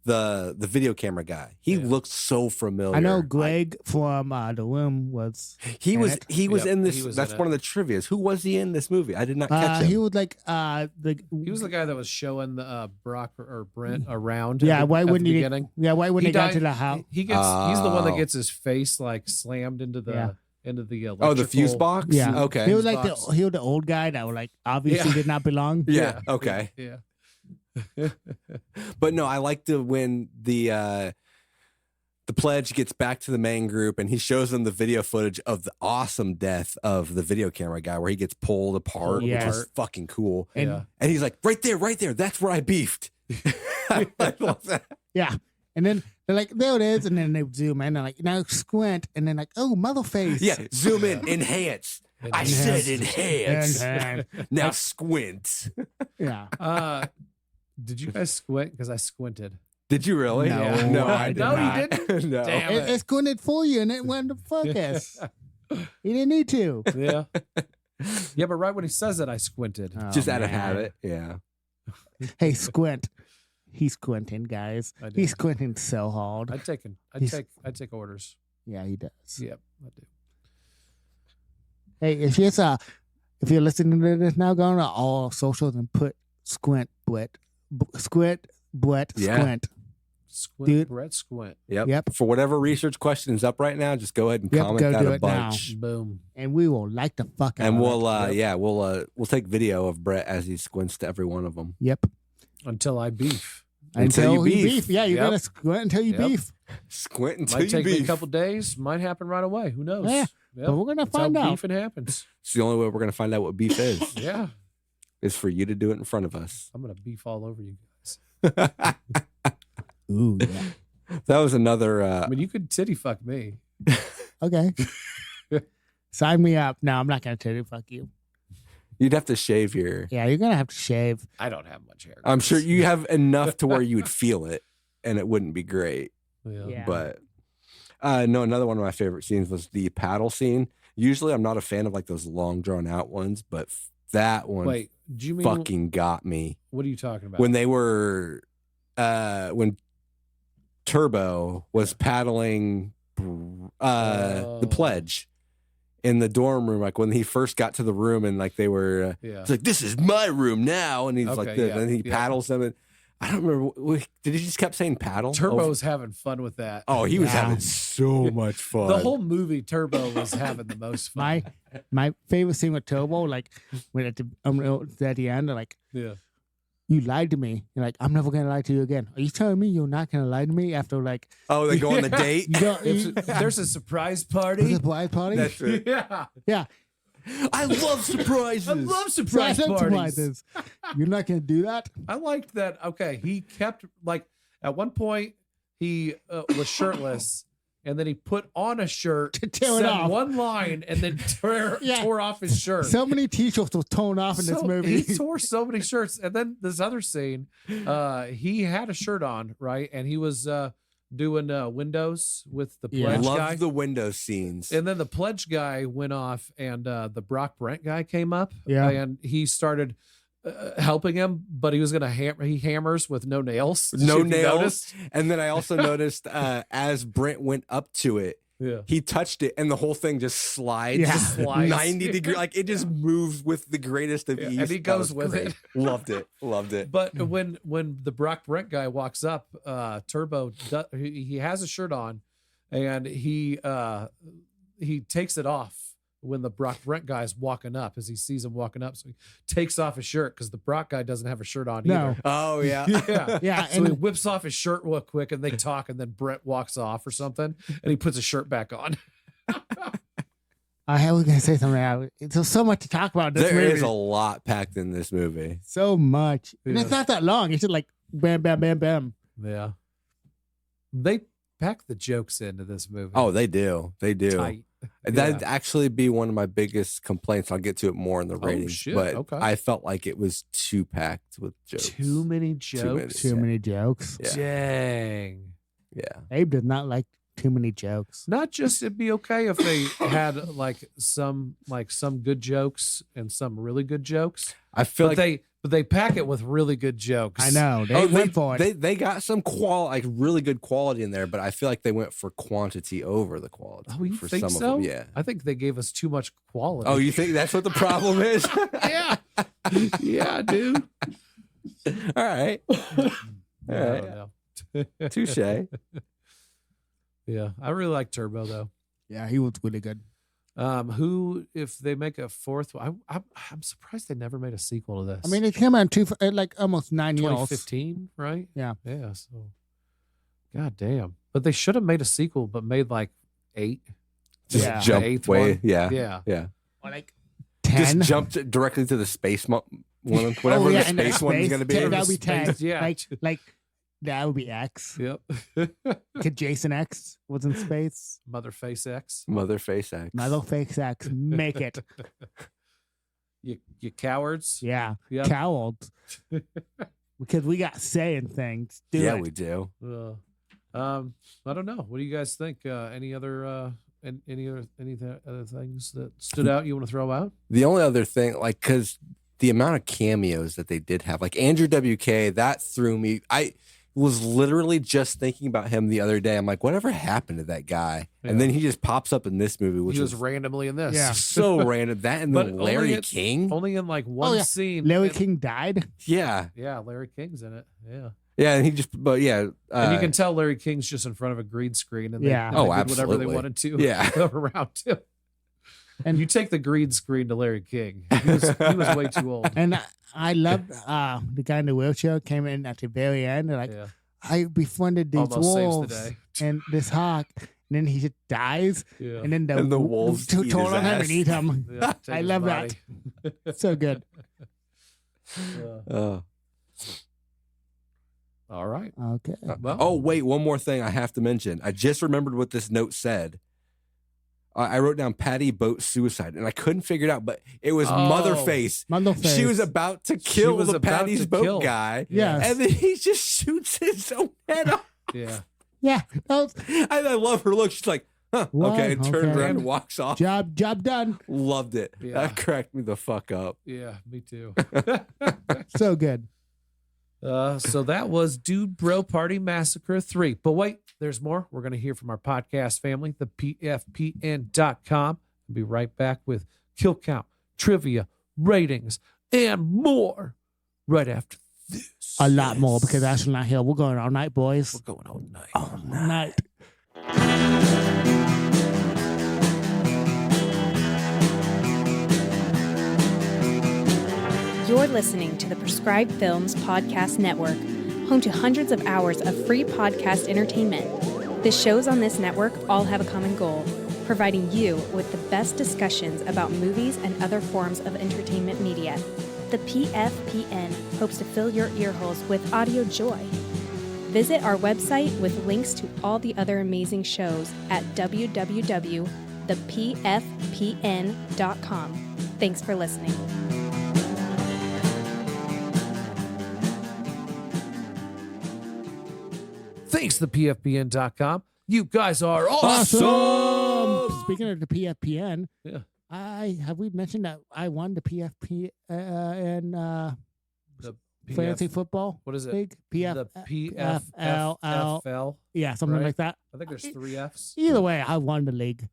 the video camera guy, he looked so familiar. I know Greg from the room was. He in was it. he was Yep, in this. he was That's in one it. of the trivias. Who was he in this movie? I did not catch him. He was like He was the guy that was showing the Brock or Brent around. Yeah, at why the wouldn't he? beginning. Yeah, why wouldn't He he got died- to the house? He gets. He's the one that Oh. gets his face like slammed into the Yeah. electrical. Oh, the fuse box. Yeah. Okay. He was like box. he was the old guy that was like obviously Yeah. did not belong. Yeah. Okay. Yeah. But no, I like when the pledge gets back to the main group and he shows them the video footage of the awesome death of the video camera guy where he gets pulled apart, which is fucking cool. And he's like, right there, that's where I beefed. I love that. Yeah. And then they're like, there it is. And then they zoom in and like, now squint. And then like, oh, Motherface. Yeah, zoom in, enhance. I said enhance. Now squint. Yeah. Did you guys squint? Because I squinted. Did you really? No, No, I did No, not. you didn't? No. Damn it. It squinted for you and it went to focus. You didn't need to. Yeah. Yeah, but right when he says it, I squinted. Oh, Just out of man. habit. Yeah. Hey, squint. He's squinting, guys. I did. He's squinting so hard. I take orders. Yeah, he does. Yep, I do. Hey, if you're listening to this now, go on to all socials and put squint, squint. Squint, Dude. Brett Squint. Yep. For whatever research question is up right now, just go ahead and comment go that do a it now. bunch. Boom. And we will like the fuck out And of it. we'll take video of Brett as he squints to every one of them. Yep. Until I beef. Until you beef. Yeah, you're Yep. gonna squint until you Yep. beef. Squint until Might you take beef. me a couple days. Might happen right away. Who knows? Yeah, Yep. but we're gonna That's find how out. beefing happens. It's the only way we're gonna find out what beef is. Yeah. Is for you to do it in front of us. I'm gonna beef all over you guys. Ooh, yeah. That was another. I mean, you could titty fuck me. Okay. Sign me up. No, I'm not gonna tell you fuck you. You'd have to shave your. Yeah, you're gonna have to shave. I don't have much hair. I'm sure you have enough to where you would feel it, and it wouldn't be great. Yeah. But no, another one of my favorite scenes was the paddle scene. Usually, I'm not a fan of like those long drawn out ones, but that one Wait, do you mean fucking got me. What are you talking about? When they were, when Turbo was paddling the pledge in the dorm room, like when he first got to the room and like they were, it's like, this is my room now. And he's like, Okay, this, yeah, and he yeah. paddles them. And I don't remember. Did he just kept saying paddle? Turbo's having fun with that. Oh, he was Yeah. having so much fun. The whole movie, Turbo was having the most fun. My favorite scene with Turbo, like when at the end, they're like, Yeah. you lied to me. You're like, I'm never gonna lie to you again. Are you telling me you're not gonna lie to me after like Oh, they go on the date? you don't If there's a surprise party. There's a bride party? That's it. Yeah. Yeah. I love surprises. I love So I surprise said parties. surprises. You're not gonna do that? I liked that. Okay, he kept like at one point he was shirtless, and then he put on a shirt, To tear it said off. one line, and then tore off his shirt. So many t-shirts were torn off in this movie. He tore so many shirts, and then this other scene, he had a shirt on, right, and he was doing windows with the Yeah. pledge Love guy. the window scenes. And then the pledge guy went off, and the Brock Brent guy came up, Yeah. and he started helping him, but he was gonna he hammers with no nails. Did No you nails. notice? And then I also noticed as Brent went up to it, Yeah. he touched it and the whole thing just slides, Yeah. Just slides. 90 degrees. Like it just moves with the greatest of Yeah, ease. and he That goes was with great. it. Loved it. Loved it. But when the Brock Brent guy walks up, Turbo he has a shirt on, and he takes it off when the Brock Brent guy's walking up, as he sees him walking up. So he takes off his shirt because the Brock guy doesn't have a shirt on No. either. Oh, yeah. Yeah. Yeah, So he and whips off his shirt real quick, and they talk, and then Brent walks off or something, and he puts his shirt back on. I was gonna say something. There's so much to talk about in this There movie. is a lot packed in this movie. So much. And Yeah. it's not that long. It's just like bam, bam, bam, bam. Yeah. They pack the jokes into this movie. Oh, they do. They do. Tight. That'd Yeah. actually be one of my biggest complaints. I'll get to it more in the ratings. shit. But Okay. I felt like it was too packed with jokes. Too many jokes. Too many jokes. Yeah. Dang. Yeah. Abe does not like too many jokes. Not just it'd be okay if they had some good jokes and some really good jokes. I feel But they pack it with really good jokes. I know. They went for it. They got some really good quality in there, but I feel like they went for quantity over the quality. Oh, you for think some so? of them, yeah. I think they gave us too much quality. Oh, you think that's what the problem is? yeah. Yeah, dude. All right. All I right. don't know. Touche. Yeah. I really like Turbo though. Yeah, he was really good. Who, if they make a fourth one, I'm surprised they never made a sequel to this. I mean, it came out like almost 9 years. 2015, right? Yeah. Yeah. So, god damn. But they should have made a sequel, but made like 8. Just Yeah. jump The eighth way. one? Yeah. Yeah. Or like 10. Just jumped directly to the space one, whatever the and space one is going to be. That would be 10. Space, yeah. Like that would be X. Yep. Could Jason X was in space? Motherface X. Motherface X. Motherface X. Make it. You cowards. Yeah. Yep. Cowards. Because we got saying things. Do it. We do. I don't know. What do you guys think? Any other things that stood out you want to throw out? The only other thing, like, because the amount of cameos that they did have, like Andrew WK, that threw me. I was literally just thinking about him the other day. I'm like, whatever happened to that guy? Yeah. And then he just pops up in this movie, which He was is randomly in this. Yeah. so random. That and But then only Larry at- King. Only in like one yeah. scene. Larry And- King died. Yeah. Yeah, Larry King's in it. Yeah. Yeah. And he just, but yeah. And you can tell Larry King's just in front of a green screen and they, Yeah. and they Oh, did whatever absolutely. they wanted to Yeah. around him. And You take the green screen to Larry King. He was way too old. and I loved the guy in the wheelchair came in at the very end. Like Yeah. I befriended these Almost saves the wolves day. and this hawk, and then he just dies, Yeah. and then And the wolves turn eat on his him ass. and eat him. Yeah, take I his love body. So good. Yeah. All right. Okay. Well, Oh, wait, one more thing I have to mention. I just remembered what this note said. I wrote down Patty Boat suicide, and I couldn't figure it out, but it was Oh. Motherface. Motherface. She was about to kill was the about Patty's to Boat kill. guy, Yes. and then he just shoots his own head off. yeah. Yeah. That was, I love her look. She's like, huh, Wow, okay, and turns okay. around and walks off. job done. Loved it. Yeah. That cracked me the fuck up. Yeah, me too. So good. So that was Dude Bro Party Massacre 3. But wait, there's more. We're going to hear from our podcast family, the PFPN.com. We'll be right back with kill count, trivia, ratings, and more right after this. A lot more because Ashton not here. We're going all night, boys. We're going all night. All night. You're listening to the Prescribed Films Podcast Network, home to hundreds of hours of free podcast entertainment. The shows on this network all have a common goal, providing you with the best discussions about movies and other forms of entertainment media. The PFPN hopes to fill your earholes with audio joy. Visit our website with links to all the other amazing shows at www.thepfpn.com. Thanks for listening. Thanks to PFPN.com. You guys are Awesome. awesome. Speaking of the PFPN, Yeah. have we mentioned that I won the PFPN The fantasy football What is it? league? The PFFL. Yeah, something Right. like that. I think there's 3 F's. Either way, I won the league.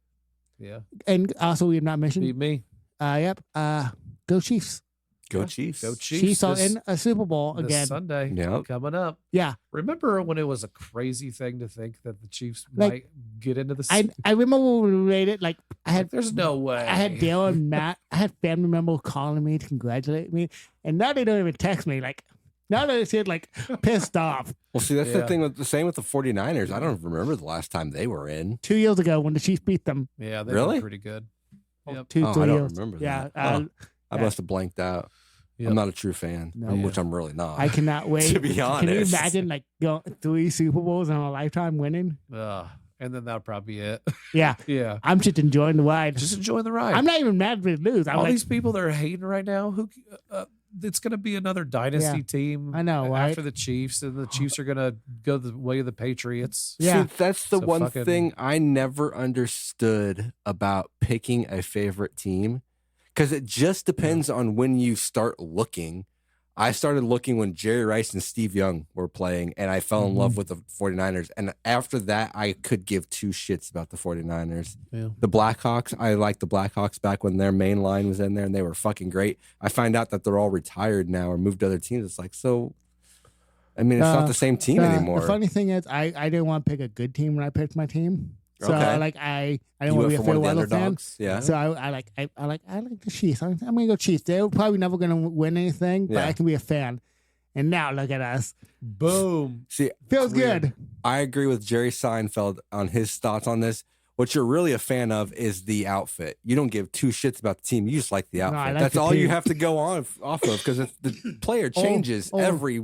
Yeah. And also, we have not mentioned. Beat me. Yep. Go Chiefs. Go Chiefs. Go Chiefs. Chiefs are this- in a Super Bowl this again. Sunday. Yep. Coming up. Yeah. Remember when it was a crazy thing to think that the Chiefs Like, might get into the I remember when we rated, like, I had There's no way. I had Dale and Matt. I had family members calling me to congratulate me, and now they don't even text me. Like now they said like pissed off. Well, see, that's Yeah. the thing with the same with the 49ers. I don't remember the last time they were in. 2 years ago when the Chiefs beat them. Yeah, they Really? were pretty good. Yep. 2, Oh, 3 I don't years. remember Yeah. that. Oh. I Yeah. must have blanked out. Yep. I'm not a true fan, No. which I'm really not. I cannot wait. To be Can you honest. imagine like going 3 Super Bowls in a lifetime winning? And then that'll probably be it. Yeah. Yeah. I'm just enjoying the ride. Just enjoy the ride. I'm not even mad if they lose. I'm All like, these people that are hating right now, who it's going to be another dynasty Yeah. team. I know, right? After the Chiefs, and the Chiefs are going to go the way of the Patriots. Yeah. See, that's the So one fucking- thing I never understood about picking a favorite team, because it just depends on when you start looking. I started looking when Jerry Rice and Steve Young were playing, and I fell in love with the 49ers. And after that, I could give 2 shits about the 49ers. Yeah. The Blackhawks, I liked the Blackhawks back when their main line was in there, and they were fucking great. I find out that they're all retired now or moved to other teams. It's like, so, I mean, it's not the same team anymore. The funny thing is, I didn't want to pick a good team when I picked my team. So Okay. I You don't want went to be a for one fair of the weather fan. underdogs. Yeah. So I like the Chiefs. I'm gonna go Chiefs. They're probably never gonna win anything, but Yeah. I can be a fan. And now look at us. Boom. See, Feels Weird. good. I agree with Jerry Seinfeld on his thoughts on this. What you're really a fan of is the outfit. You don't give two shits about the team. You just like the No, outfit. I like That's the all you team. have to go off of because the player changes every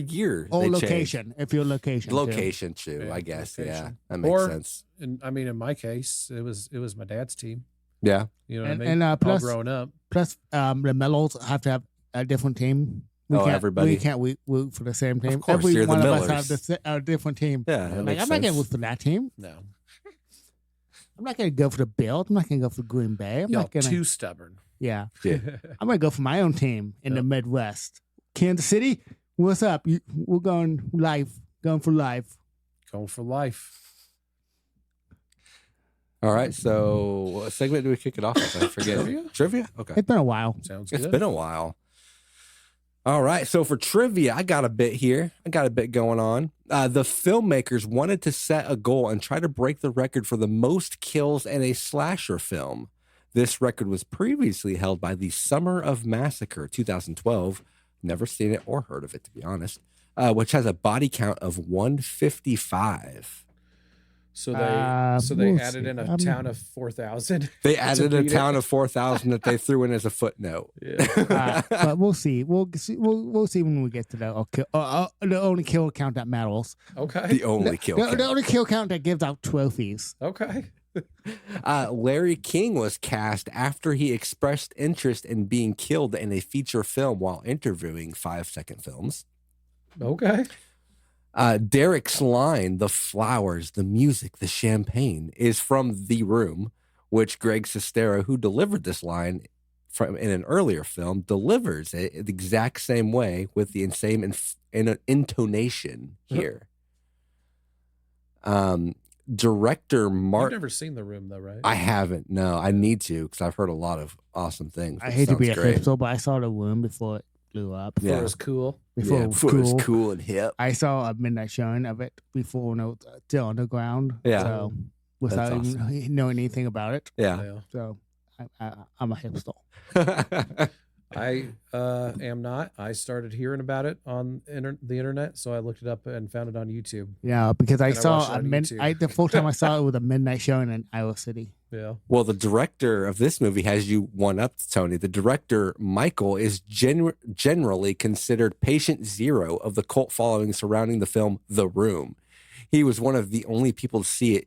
year. Or they location, if you're location. change. Location too, Yeah, I guess. Yeah, location. that makes Or- sense. And I mean, in my case, it was my dad's team. Yeah. You know what And- I mean? and, plus- all growing up. Plus, the Mellows have to have a different team. Everybody. We can't root for the same team. Of course, Every you're the one of us Millers. have a different team. Yeah, that Like, makes I'm not gonna sense. root for that team. No, I'm not gonna go for the Bills. I'm not gonna go for Green Bay. I'm y'all not gonna. too stubborn. Yeah, Yeah. I'm gonna go for my own team in the Yep. Midwest. Kansas City, what's up? We're going life. Going for life. Going for life. All right. So, what segment do we kick it off with? I forget. Trivia? Okay. It's been a while. Sounds It's good. been a while. All right. So for trivia, I got a bit here. I got a bit going on. The filmmakers wanted to set a goal and try to break the record for the most kills in a slasher film. This record was previously held by the Summer of Massacre 2012. Never seen it or heard of it, to be honest, which has a body count of 155. So they we'll added see. in a town of 4,000. They To added a beat it. town of 4,000 that they threw in as a footnote. Yeah. But we'll see. We'll see when we get to the only kill count that matters. Okay. The only kill The count. only kill count that gives out trophies. Okay. Larry King was cast after he expressed interest in being killed in a feature film while interviewing 5-second films. Okay. Derek's line, the flowers, the music, the champagne, is from The Room, which Greg Sestero, who delivered this line in an earlier film, delivers it the exact same way with the same intonation here. Director I've Mark. never seen The Room though, right? I haven't. No, I need to because I've heard a lot of awesome things. I It hate to be a sounds great. hipster, but I saw the room before it blew up. Before Yeah. it was cool. Before Yeah, it was before it cool. was cool and hip. I saw a midnight showing of it before when it was still underground. Yeah. So without That's even knowing anything about it. Yeah. Yeah. So I'm a hipster. I am not. I started hearing about it on the internet, so I looked it up and found it on YouTube. Yeah, because I And I saw watched it on YouTube. the full time I saw it was a midnight showing in Iowa City. Yeah. Well, the director of this movie has you one up, Tony. The director, Michael, is generally considered patient zero of the cult following surrounding the film The Room. He was one of the only people to see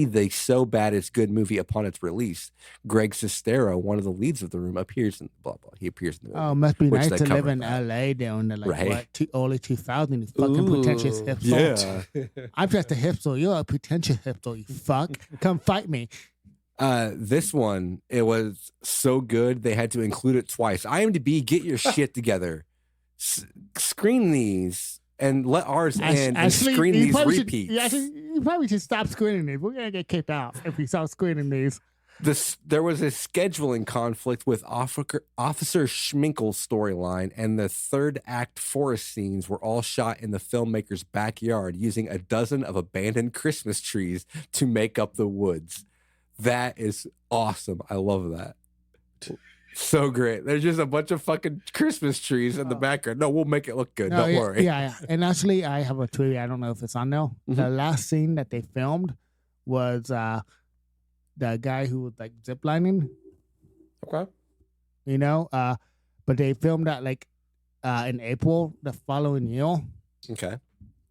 the so bad it's good movie upon its release. Greg Sestero, one of the leads of The Room, appears in blah blah. He appears in the movie. Oh, must be Which nice they to live covered in that. LA during the Right. early 2000s. You fucking pretentious Ooh. hipster. I'm just a hipster. You're a pretentious hipster. You fuck. Come fight me. This one, it was so good they had to include it twice. IMDb, get your shit together. Screen these and let ours end and screen you these probably repeats. you probably should stop screening these. We're gonna get kicked out if we stop screening these. There was a scheduling conflict with Officer Schminkel's storyline, and the third act forest scenes were all shot in the filmmaker's backyard using a dozen of abandoned Christmas trees to make up the woods. That is awesome. I love that. So great. There's just a bunch of fucking Christmas trees in the background. No, we'll make it look good. No, Don't yeah, worry. Yeah. And actually, I have a trivia. I don't know if it's on there. The last scene that they filmed was the guy who was like ziplining, Okay. you know, but they filmed that like in April the following year Okay.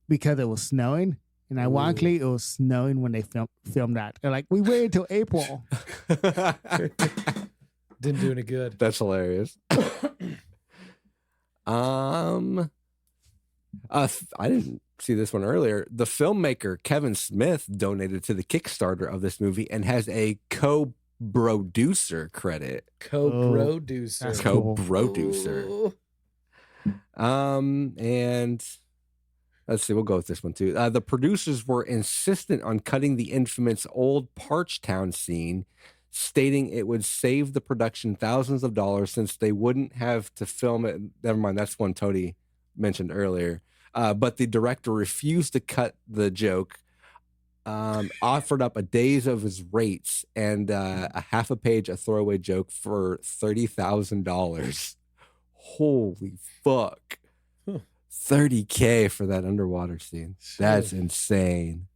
because it was snowing. And ironically, it was snowing when they filmed that. They're like, we waited till April. Didn't do any good. That's hilarious. I didn't see this one earlier. The filmmaker Kevin Smith donated to the Kickstarter of this movie and has a co-producer credit. Co-producer. that's cool. Co-producer. Ooh. And let's see, we'll go with this one too. The producers were insistent on cutting the infamous old Parchtown scene, stating it would save the production thousands of dollars since they wouldn't have to film it. Never mind, that's one Tony mentioned earlier. But the director refused to cut the joke offered up a days of his rates and a half a page of throwaway joke for $30,000. Holy fuck. Huh. $30K for that underwater scene. That's insane.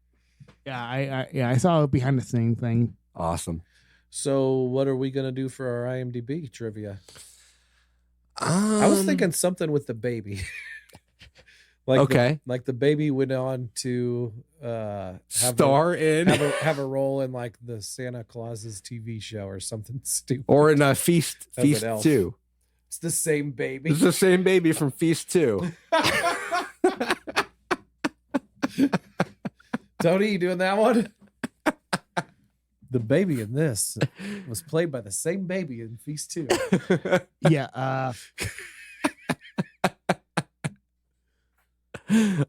Yeah, I saw a behind the scenes thing. Awesome. So what are we gonna do for our IMDb trivia? I was thinking something with the baby. Okay. Like the baby went on to have a role in like the Santa Claus's TV show or something stupid. Or in Feast As an elf. 2. It's the same baby. It's the same baby from Feast 2. Tony, you doing that one? The baby in this was played by the same baby in Feast 2. Yeah.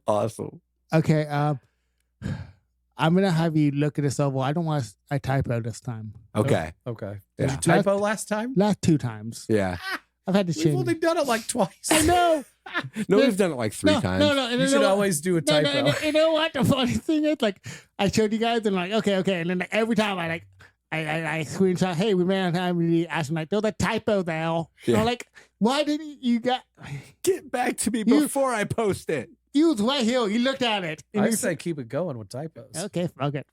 Awesome. Okay. I'm gonna have you look at this over. I don't want a typo this time. Okay. Okay. Did Yeah. you typo last time? Last 2 times. Yeah. I've had to We've change. only done it like twice. I know. No, we've done it like 3 times. No. You should always do a No, typo. you know what the funny thing is? Like, I showed you guys and like, okay, and then like, every time I screenshot, hey, we ran out of time. We asked like, there's a typo there. Yeah. I'm like, why didn't you Get back to me You- before I post it. you was right here. You looked at it. And I you say keep it going with typos. okay, fuck it.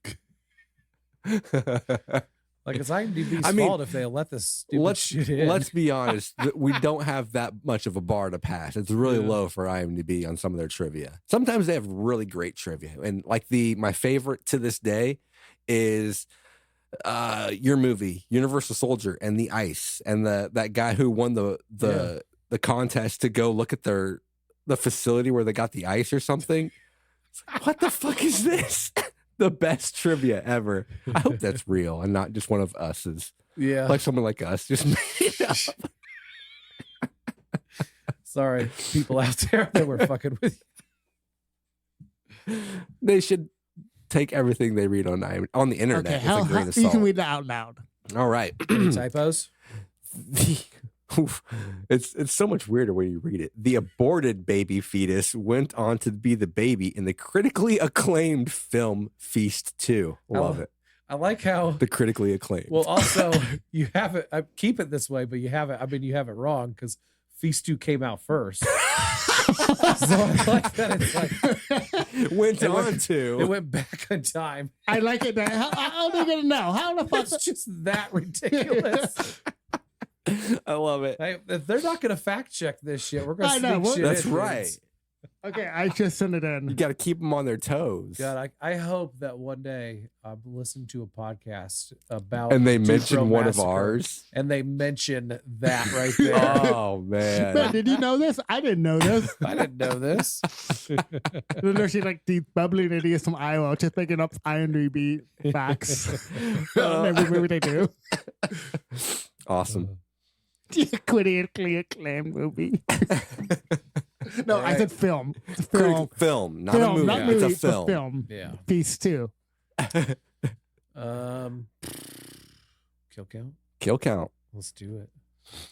Like it's IMDb's I mean, fault if they let this stupid shit in. Let's be honest. We don't have that much of a bar to pass. It's really Yeah. low for IMDb on some of their trivia. Sometimes they have really great trivia. And like my favorite to this day is your movie, Universal Soldier and the ice. And that guy who won the contest to go look at the facility where they got the ice or something. What the fuck is this? The best trivia ever. I hope that's real and not just one of us's. Yeah. Like someone like us just made it up. Sorry, people out there that were fucking with you. They should take everything they read on the internet Okay, with how a grain of you salt. can read that out loud. All right. Any typos? It's so much weirder when you read it. The aborted baby fetus went on to be the baby in the critically acclaimed film Feast 2. Love it. I like how The critically acclaimed. well also you have it keep it this way, but you have it wrong because Feast 2 came out first. So I like that it's like it went back in time. I like it. How are they gonna know? How the fuck? It's just that ridiculous. I love it. Hey, if they're not gonna fact check this shit, we're I know, gonna what- speak shit. That's in, right. dudes. Okay, I just sent it You in. got to keep them on their toes. God, I hope that one day I'm listening to a podcast about And they Deep mention Row one of Massacre, ours. and they mention that right there. Oh, man. Man, did you know this? I didn't know this. I didn't know this. Then she's like these bubbling idiots from Iowa, just picking up IMDb facts. Maybe they do. Awesome. Critically acclaimed movie. No, I said film. It's a film. Film, not a movie. Not It's movie, a film. film. Yeah. Piece 2. Kill count. Kill count. Let's do it.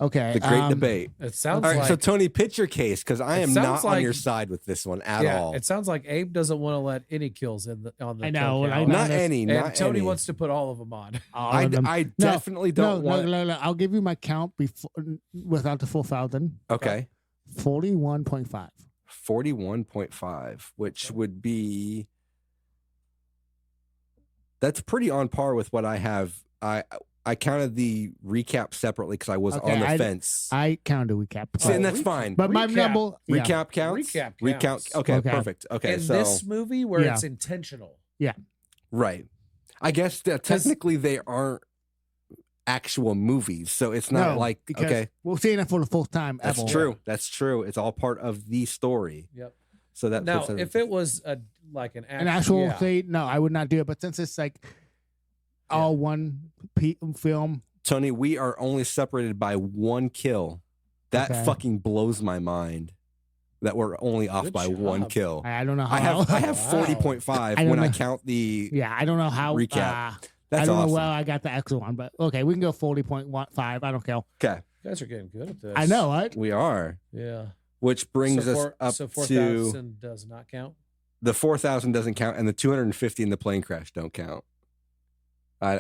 Okay. The great debate. It sounds All right, like so Tony, pitch your case because I It am sounds not on like- your side with this one at yeah, all. it sounds like Abe doesn't want to let any kills on the I know, kill I count. know. Not any. And Not Tony any. wants to put all of them on. All I of them. I definitely don't want. No. I'll give you my count before without the 4,000. Okay, 41.5. 41.5, which would be. That's pretty on par with what I have. I counted the recap separately because I was Okay, on the I- fence. I counted recap. See, and that's fine. But my Recap. number. Yeah. Recap counts. Recap counts. Okay, Okay. perfect. Okay, In so this movie where Yeah. it's intentional. right. I guess that technically they aren't actual movies, so it's not No, like because okay. we're seeing it for the first time That's ever. true. That's true. It's all part of the story. Yep. So that Now, puts it- if it was like an An actual yeah. thing, no, I would not do it. But since it's like all one film, Tony, we are only separated by one kill. That Okay. fucking blows my mind. That we're only off Good by one job. kill. I don't know how. I have Wow. 40.5 I don't when I know. count the. yeah, I don't know how. Recap. I That's don't awesome. know where I got the extra one, but okay, we can go 40.5. I don't care. Okay, You guys are getting good at this. I know, right? we are, Yeah. which brings so us up so to 4,000 does not count. the 4,000 doesn't count, and the 250 in the plane crash don't count.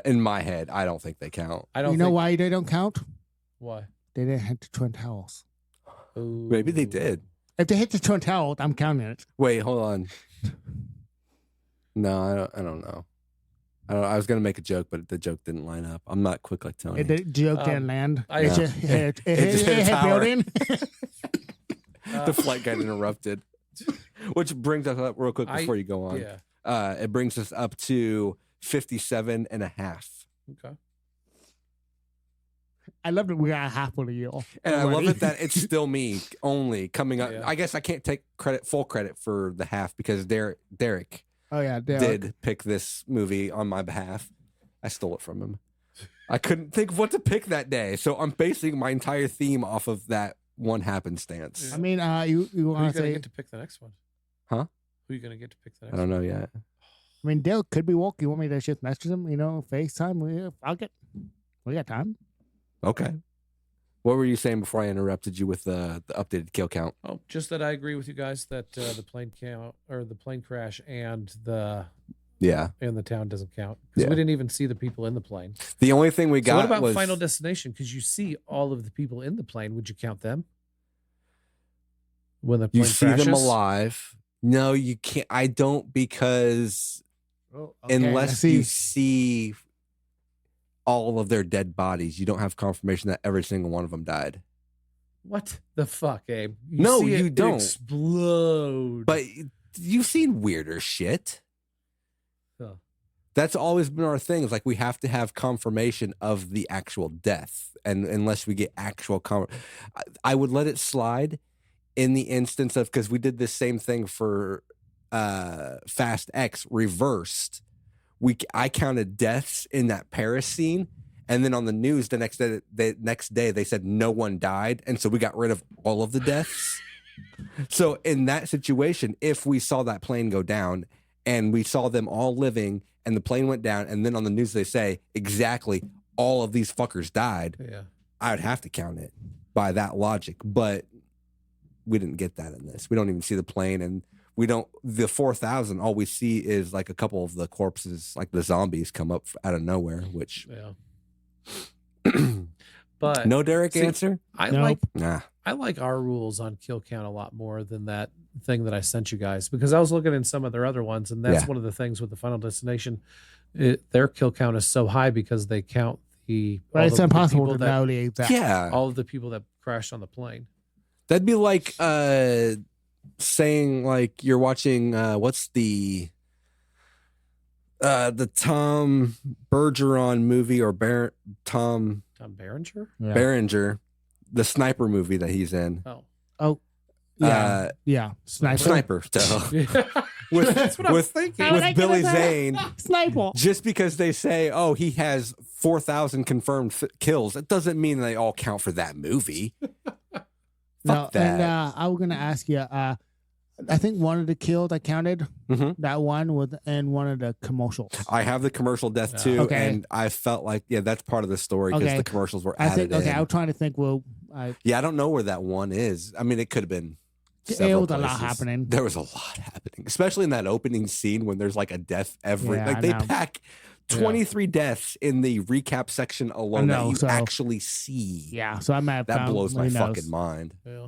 In my head, I don't think they count. I don't. You know why they don't count? Why? They didn't hit the Twin Towers. Ooh. Maybe they did. If they hit the Twin Towers, I'm counting it. Wait, hold on. No, I don't know. I was gonna make a joke, but the joke didn't line up. I'm not quick like Tony. The joke didn't land. I- It just hit a tower. building. The flight got interrupted. Which brings us up real quick before you go on. Yeah. It brings us up to 57 and a half. Okay. I love that we got half of the year. And I love already. it that it's still me only coming up. Yeah. I guess I can't take full credit for the half because Derek Oh yeah, did pick this movie on my behalf. I stole it from him. I couldn't think of what to pick that day, so I'm basing my entire theme off of that one happenstance. I mean, you Who are you want gonna to say? get to pick the next one? Huh? Who are you gonna get to pick the next I don't know yet. I mean, Dale could be walking. You want me to just message him? FaceTime. We got time. Okay. What were you saying before I interrupted you with the updated kill count? Oh, just that I agree with you guys that the plane count or the plane crash and the town doesn't count because Yeah. we didn't even see the people in the plane. The only thing we So got what about was Final Destination? Because you see all of the people in the plane. Would you count them when the plane you see crashes? them alive. No, you can't. I don't because unless you see all of their dead bodies, you don't have confirmation that every single one of them died. What the fuck, Abe? No, see you it don't. Explode. But you've seen weirder shit. Huh. That's always been our thing. It's like we have to have confirmation of the actual death, and unless we get actual I would let it slide in the instance of because we did the same thing for Fast X reversed. I counted deaths in that Paris scene, and then on the news the next day they said no one died, and so we got rid of all of the deaths. So in that situation, if we saw that plane go down and we saw them all living and the plane went down, and then on the news they say exactly all of these fuckers died, Yeah. I would have to count it by that logic. But we didn't get that in this. We don't even see the plane, and we don't. The 4,000, all we see is like a couple of the corpses, like the zombies, come up out of nowhere. Which, Yeah. But no Derek see, answer. Nope. Nah. I like our rules on kill count a lot more than that thing that I sent you guys because I was looking in some of their other ones, and that's Yeah. one of the things with the Final Destination. Their kill count is so high because they count But it's impossible to people know the exact. Yeah, all of the people that crashed on the plane. that'd be like saying like you're watching what's the Tom Bergeron movie or Tom Berenger? Yeah. Berenger, the sniper movie that he's in. Oh. Yeah. Sniper. So. with That's what I was thinking. with Billy Zane. Sniper. Just because they say, "Oh, he has 4,000 confirmed kills," it doesn't mean they all count for that movie. Fuck that. And I was gonna ask you. I think one of the kills I counted. Mhm. That one was in one of the commercials. I have the commercial death too, Okay. and I felt like that's part of the story because Okay. the commercials were I added think. Okay, in. I was trying to think. Well, I don't know where that one is. I mean, it could have been. There several was a lot places. happening. There was a lot happening, especially in that opening scene when there's like a death every. Yeah, like I they know. pack 23 deaths in the recap section alone know, that you so- actually see. Yeah, so I might have That found, blows my who knows? fucking mind. Yeah.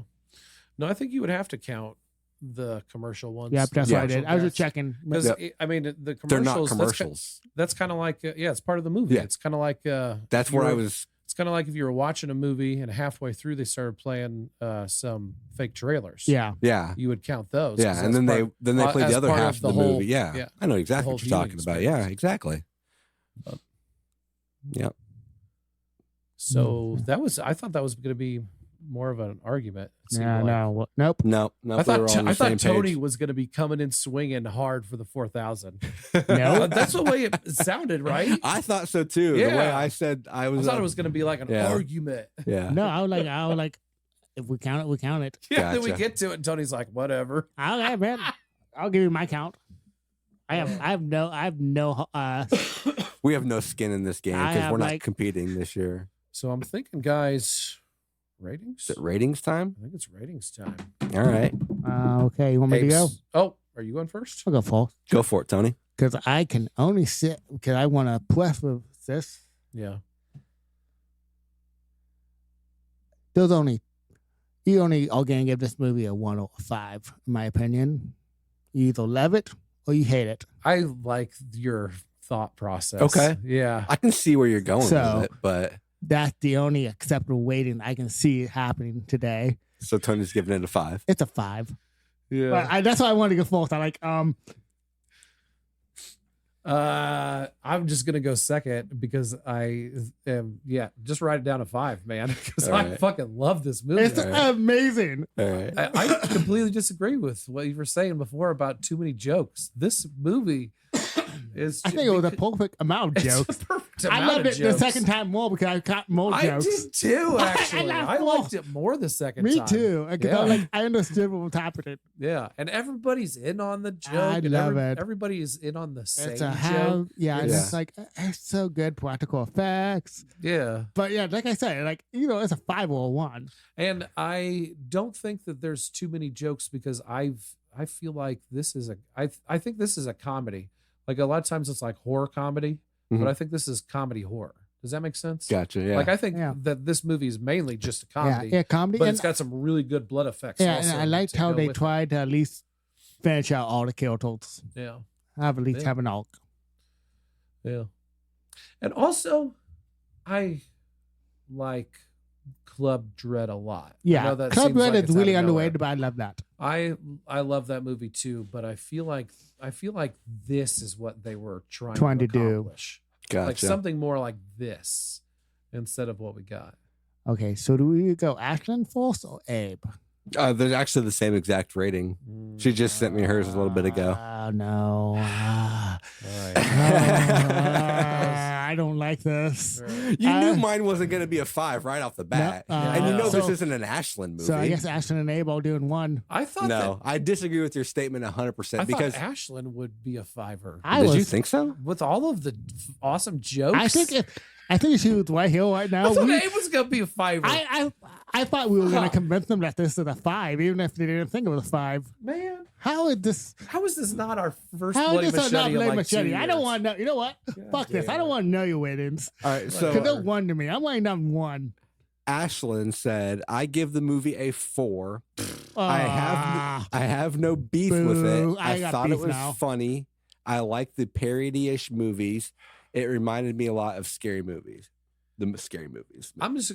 No, I think you would have to count the commercial ones. Yep, that's Yeah. what I did. I was just checking. Because Yep. I mean, the commercials. They're not commercials. That's kind of like it's part of the movie. Yeah. It's kind of like That's where I was. It's kind of like if you were watching a movie and halfway through they started playing some fake trailers. Yeah, Yeah. You would count those. 'cause Yeah, that's and then part- they played as the other part half of the whole- movie. Yeah. I know exactly whole what you're talking viewing about. Yeah, experience. exactly. Yep. So I thought that was going to be more of an argument. It seemed yeah, like. no, nope. No, I we thought were all on the I thought same Tony page. was going to be coming in swinging hard for the 4,000. No. That's the way it sounded, right? I thought so too. The way Yeah. I said I I was. thought it was going to be like an Yeah. argument. Yeah. No, I was like, if we count it, we count it. Yeah, then we Gotcha. get to it, and Tony's like, "Whatever." Okay, man. I'll give you my count. I have no. We have no skin in this game I because have, we're not like- competing this year. So I'm thinking, guys, ratings. Is it ratings time? I think it's ratings time. All right. Okay, you want me to go? Oh, Are you going first? I'll go full. Go for it, Tony. Because I can only sit, because I want to press with this. Yeah. You only are going to give this movie a 1 or a 5, in my opinion. You either love it or you hate it. I like your thought process. Okay. Yeah. I can see where you're going So- with it, but That's the only acceptable rating I can see happening today. so Tony's giving it a 5. It's a 5. Yeah. But that's why I wanted to go first. I like, I'm just gonna go second because I am. Yeah, just write it down to 5, man. Because All I right. fucking love this movie. it's amazing. All right. I completely disagree with what you were saying before about too many jokes. This movie is. I think it was a perfect amount of it's jokes. a perfect I amount loved of it jokes. the second time more because I got more I jokes. did too. Actually, laughed I more. liked it more the second Me time. too. Because Yeah. I understood what was happening. Yeah, and everybody's in on the joke. I and love it. Everybody is in on the same It's a joke. how, yeah, and Yeah. it's like it's so good practical effects. Yeah. But yeah, like I said, like it's a 5 or a 1. And I don't think that there's too many jokes because I feel like this is I think this is a comedy. Like a lot of times it's like horror comedy, but Mhm. I think this is comedy horror. Does that make sense? Gotcha. Yeah. Like I think Yeah. that this movie is mainly just a comedy, Yeah, comedy. but and, it's got some really good blood effects. yeah, also and I liked to how go they with it. tried to at least finish out all the characters. Yeah, Have at least Yeah. have an arc. yeah. And also, I like Club Dread a lot. I Yeah, know that Club seems Red like is it's out really of nowhere. underrated, but I love that. I love that movie too, but I feel like this is what they were trying To to do. accomplish. Gotcha. Like something more like this instead of what we got. Okay, so do we go Ashton first or Abe? They're actually the same exact rating. She just sent me hers a little bit ago. Oh no. All right. I don't like this. You knew mine wasn't going to be a 5 right off the bat. And you know so- this isn't an Ashland movie. So I guess Ashton and Abe all doing 1. I thought No, I disagree with your statement 100% that because Ashland would be a 5-er. did you think so? With all of the awesome jokes. I think if she was right here right now, I thought Abe was gonna be a 5-er. I thought we were going to convince them that this is a 5, even if they didn't think it was a 5. Man, How is this? how is this not our first How bloody is this machete? not in Bloody like Machete? 2 I don't years? want to know. You know what? Fuck this. I don't want to know your ratings. All right, Because they're so 1 to me. I'm writing down 1. Ashland said, I give the movie a 4. Ah. I have no beef with Boo. it. I I got thought it beef was now. funny. I like the parody-ish movies. It reminded me a lot of scary movies. The scary movies. I'm just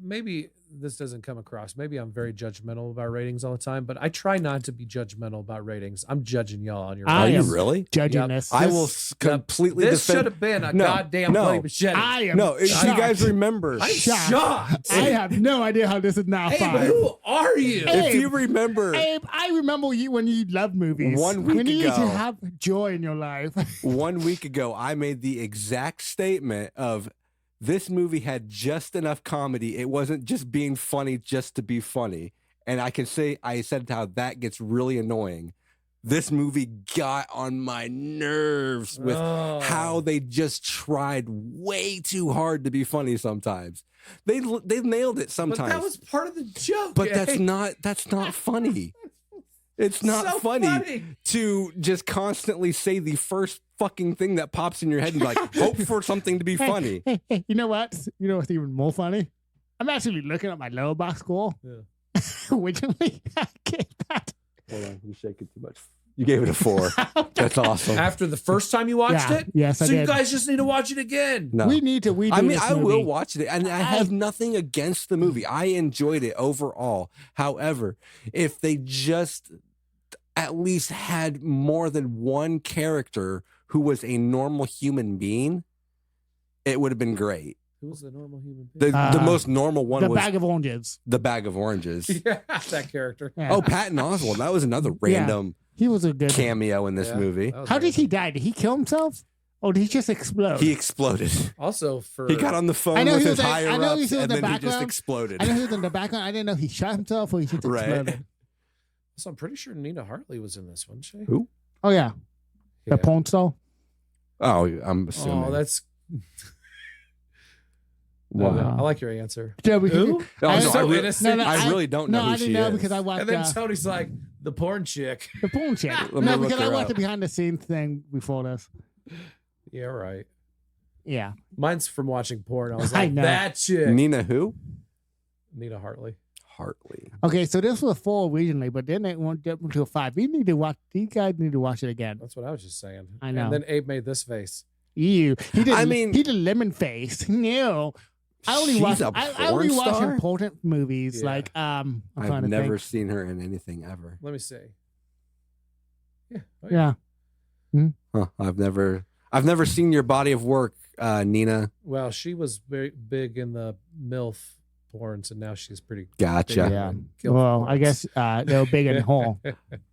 maybe this doesn't come across. Maybe I'm very judgmental about ratings all the time, but I try not to be judgmental about ratings. I'm judging y'all on your I Are you am ratings. really? Judging Yep. this. I This- will completely This defend. should have been a No, goddamn no. bloody machete. I am No, if you shocked. guys remember, I'm shocked. shocked. I have no idea how this is now Hey, 5. who are you? if you remember, Abe, I remember you when you loved movies. 1 week when you need to ago. have joy in your life. 1 week ago, I made the exact statement of this movie had just enough comedy. It wasn't just being funny just to be funny. And I can say, I said how that gets really annoying. This movie got on my nerves with Oh. how they just tried way too hard to be funny sometimes. They nailed it But sometimes. that was part of the joke. But eh? that's not funny. It's not So funny to just constantly say the first fucking thing that pops in your head and be like, hope for something to be funny. Hey, you know what? You know what's even more funny? I'm actually looking at my lower box score. Yeah. Originally, I gave that. Hold on, you're shaking too much. You gave it a 4. That's awesome. After the first time you watched Yeah, it? yes, I So you did. guys just need to watch it again. No. We need to redo I mean, this I movie. will watch it, and I have nothing against the movie. I enjoyed it overall. However, if they just at least had more than one character who was a normal human being, it would have been great. Who was the normal human being? The most normal one The was bag of oranges. the bag of oranges. Yeah, that character. Yeah. Oh, Patton Oswalt. That was another random He was a good. cameo in this Yeah, movie. that was How did amazing. he die? Did he kill himself? Or did he just explode? He exploded. Also, for He got on the phone I know with he his was like- higher I know he ups, was in and the then he just background. exploded. I know he was in the background. I didn't know he shot himself or he just Right. exploded. So I'm pretty sure Nina Hartley was in this one. She. Who? Oh yeah, Yeah. the porn star. Oh, I'm assuming. Oh, that's. Wow. I like your answer. Yeah, because Who? Oh, I- no, so I, really, innocent. I really don't know no, who I she didn't know is. because I watched. And then Tony's like, The porn chick. The porn chick. me No, look because I her watched up. the behind the scenes thing before this. Yeah, right. Yeah. Mine's from watching porn. I was I like, know. that chick. Nina who? Nina Hartley. Hartley. Okay, so this was a 4 originally, but then they went up to a 5. You need to watch. You guys need to watch it again. That's what I was just saying. I know. And then Abe made this face. He did. I mean- he did lemon face. No, I only She's watch. a I only porn watch star? important movies. Yeah. Like I'm I've trying to never think. seen her in anything ever. Let me see. Yeah. Oh, Yeah. Huh, I've never seen your body of work, Nina. Well, she was very big in the MILF porns, and now she's pretty. Gotcha. big in Yeah. the kill Well, I porns. guess they're big and whole.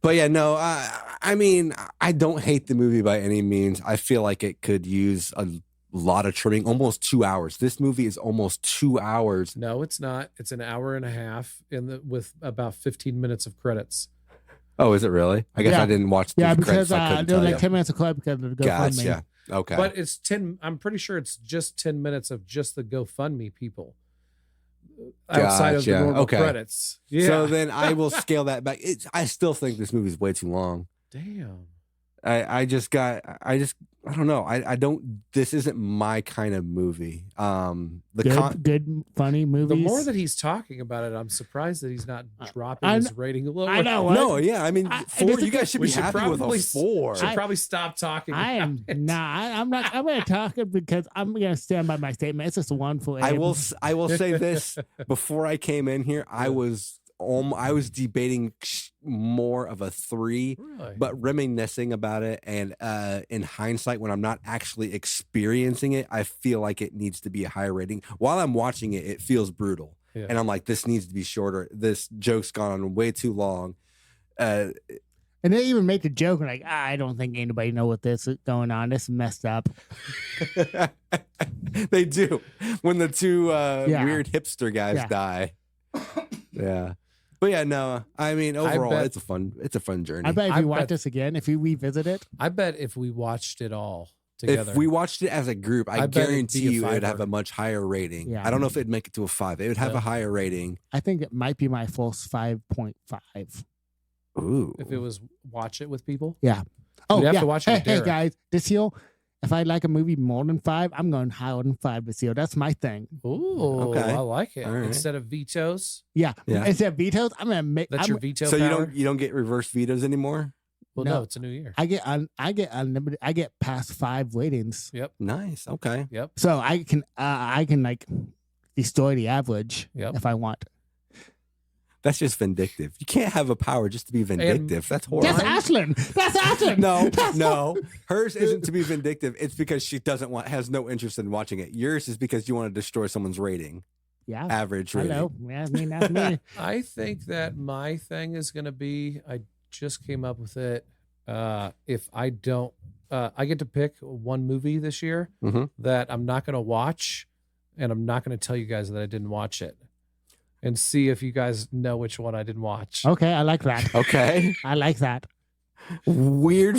But yeah, no, I mean, I don't hate the movie by any means. I feel like it could use a lot of trimming, almost 2 hours. This movie is almost 2 hours. No, it's not. It's an hour and a half with about 15 minutes of credits. Oh, is it really? I guess Yeah. I didn't watch the Yeah, credits. because I couldn't there tell was you. like 10 minutes of clip because of the GoFundMe. Gotcha. Okay. But it's 10. I'm pretty sure it's just 10 minutes of just the GoFundMe people outside of the Gotcha. normal Okay. credits. Yeah. So then I will scale that back. I still think this movie's way too long. Damn. I don't know. I don't. This isn't my kind of movie. Good, funny movies. The more that he's talking about it, I'm surprised that he's not dropping I his kn- rating lower. I know. no, yeah. I mean, I- 4. this You is- guys should we be should happy with probably a 4. Should probably stop talking. I am about it. I'm not. I'm going to talk it because I'm going to stand by my statement. It's just one for I will say this before I came in here. I was debating more of a 3, Really? but reminiscing about it, and in hindsight, when I'm not actually experiencing it, I feel like it needs to be a higher rating. While I'm watching it, it feels brutal, Yeah. and I'm like, this needs to be shorter. This joke's gone on way too long. And they even make the joke like, I don't think anybody know what this is going on. This is messed up. They do when the 2 Yeah. weird hipster guys Yeah. die. Yeah. But yeah, no. I mean, overall, bet- it's a fun journey. I bet if I you watch bet- this again, if you revisit it, I bet if we watched it all together, If we watched it as a group, I I bet it'd guarantee be a you it would have 5-er. a much higher rating. Yeah. I don't know if it'd make it to a 5. It would have Yeah. a higher rating. I think it might be my false 5.5. Ooh. if it was watch it with people, Oh, You'd have yeah. to watch it hey, with hey, Derek. guys, this year, if I like a movie more than 5, I'm going higher than 5 this year. That's my thing. ooh, Okay. I like it. All right. Instead of vetoes, Yeah. Yeah. Instead of vetoes, I'm going to make. that's your veto So power. you don't get reverse vetoes anymore? Well, No. no, it's a new year. I get unlimited. I get past 5 ratings, Yep, Nice. Okay. yep, so I can like destroy the average Yep. if I want. That's just vindictive. You can't have a power just to be vindictive. That's horrible. That's Ashlyn. That's Ashlyn. No. Hers isn't to be vindictive. It's because she has no interest in watching it. Yours is because you want to destroy someone's rating, Yeah. average rating. Hello. Yeah, I mean that's me. I think that my thing is going to be. I just came up with it. If I don't, I get to pick one movie this year Mhm. that I'm not going to watch, and I'm not going to tell you guys that I didn't watch it, and see if you guys know which one I didn't watch. Okay, I like that. Okay. I like that. Weird.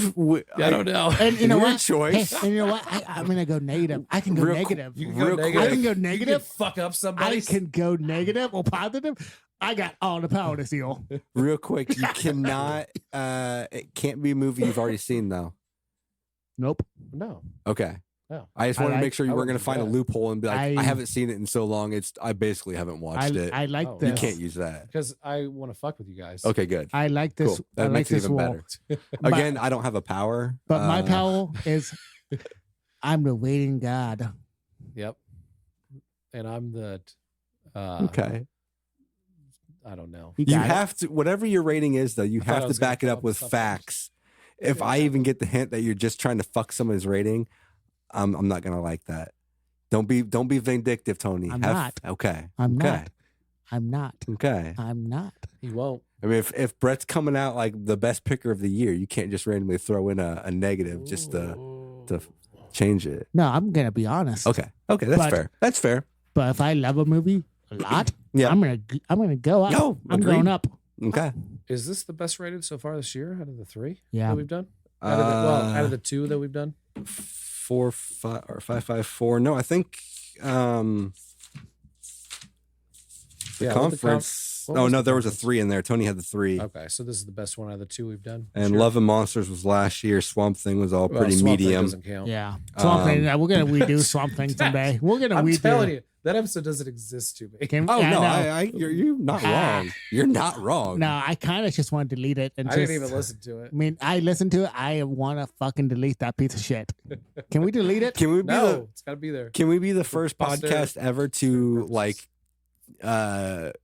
I don't know. And you know Weird what? choice. Hey, and you know what? I'm gonna go negative. I can go Real negative. You can Real go quick. negative. I can go You can negative. fuck up somebody. I can go negative or positive. I got all the power this year. Real quick, you cannot. It can't be a movie you've already seen though. Nope. No. Okay. No. I just I wanted to like- make sure you I weren't going wouldn't to find a do that. loophole and be like, I I- haven't seen it in so long. I basically haven't watched it. I like Oh. this. You can't use that. Because I want to fuck with you guys. Okay, good. I like this. Cool. I That like makes it this even wall. better. But- Again, I don't have a power. But my power is I'm the waiting God. Yep. And I'm the. Okay. I don't know. You You got it. have to, whatever your rating is, though, you I thought I have to was gonna back it come up up with with something. facts. If Yeah. I even get the hint that you're just trying to fuck somebody's rating, I'm not gonna like that. Don't be vindictive, Tony. I'm not. Okay. I'm okay. not. I'm not. Okay. I'm not. He won't. I mean, if Brett's coming out like the best picker of the year, you can't just randomly throw in a negative just to change it. No, I'm gonna be honest. Okay. Okay, that's But- fair. That's fair. But if I love a movie a lot, Yeah. I'm gonna go up. No, I'm agreed. going up. Okay. Is this the best rated so far this year out of the 3 Yeah. that we've done? Out of the 2 that we've done? 4, 5, or 554. No, I think the Yeah, conference. Oh no, there was a 3 in there. Tony had the 3. Okay, so this is the best one out of the 2 we've done. And Love and Monsters was last year. Swamp Thing was all pretty Swamp Thing medium. doesn't count. Yeah. Swamp Thing. We're going to redo Swamp Thing someday. We're going to I'm redo. telling you, that episode doesn't exist to me. Oh yeah, no, you're not wrong. You're not wrong. No, I kind of just want to delete it. And I didn't even listen to it. I mean, I listened to it. I want to fucking delete that piece of shit. Can we delete it? Can we be No, it's got to be there. Can we be the first posterity. podcast ever to like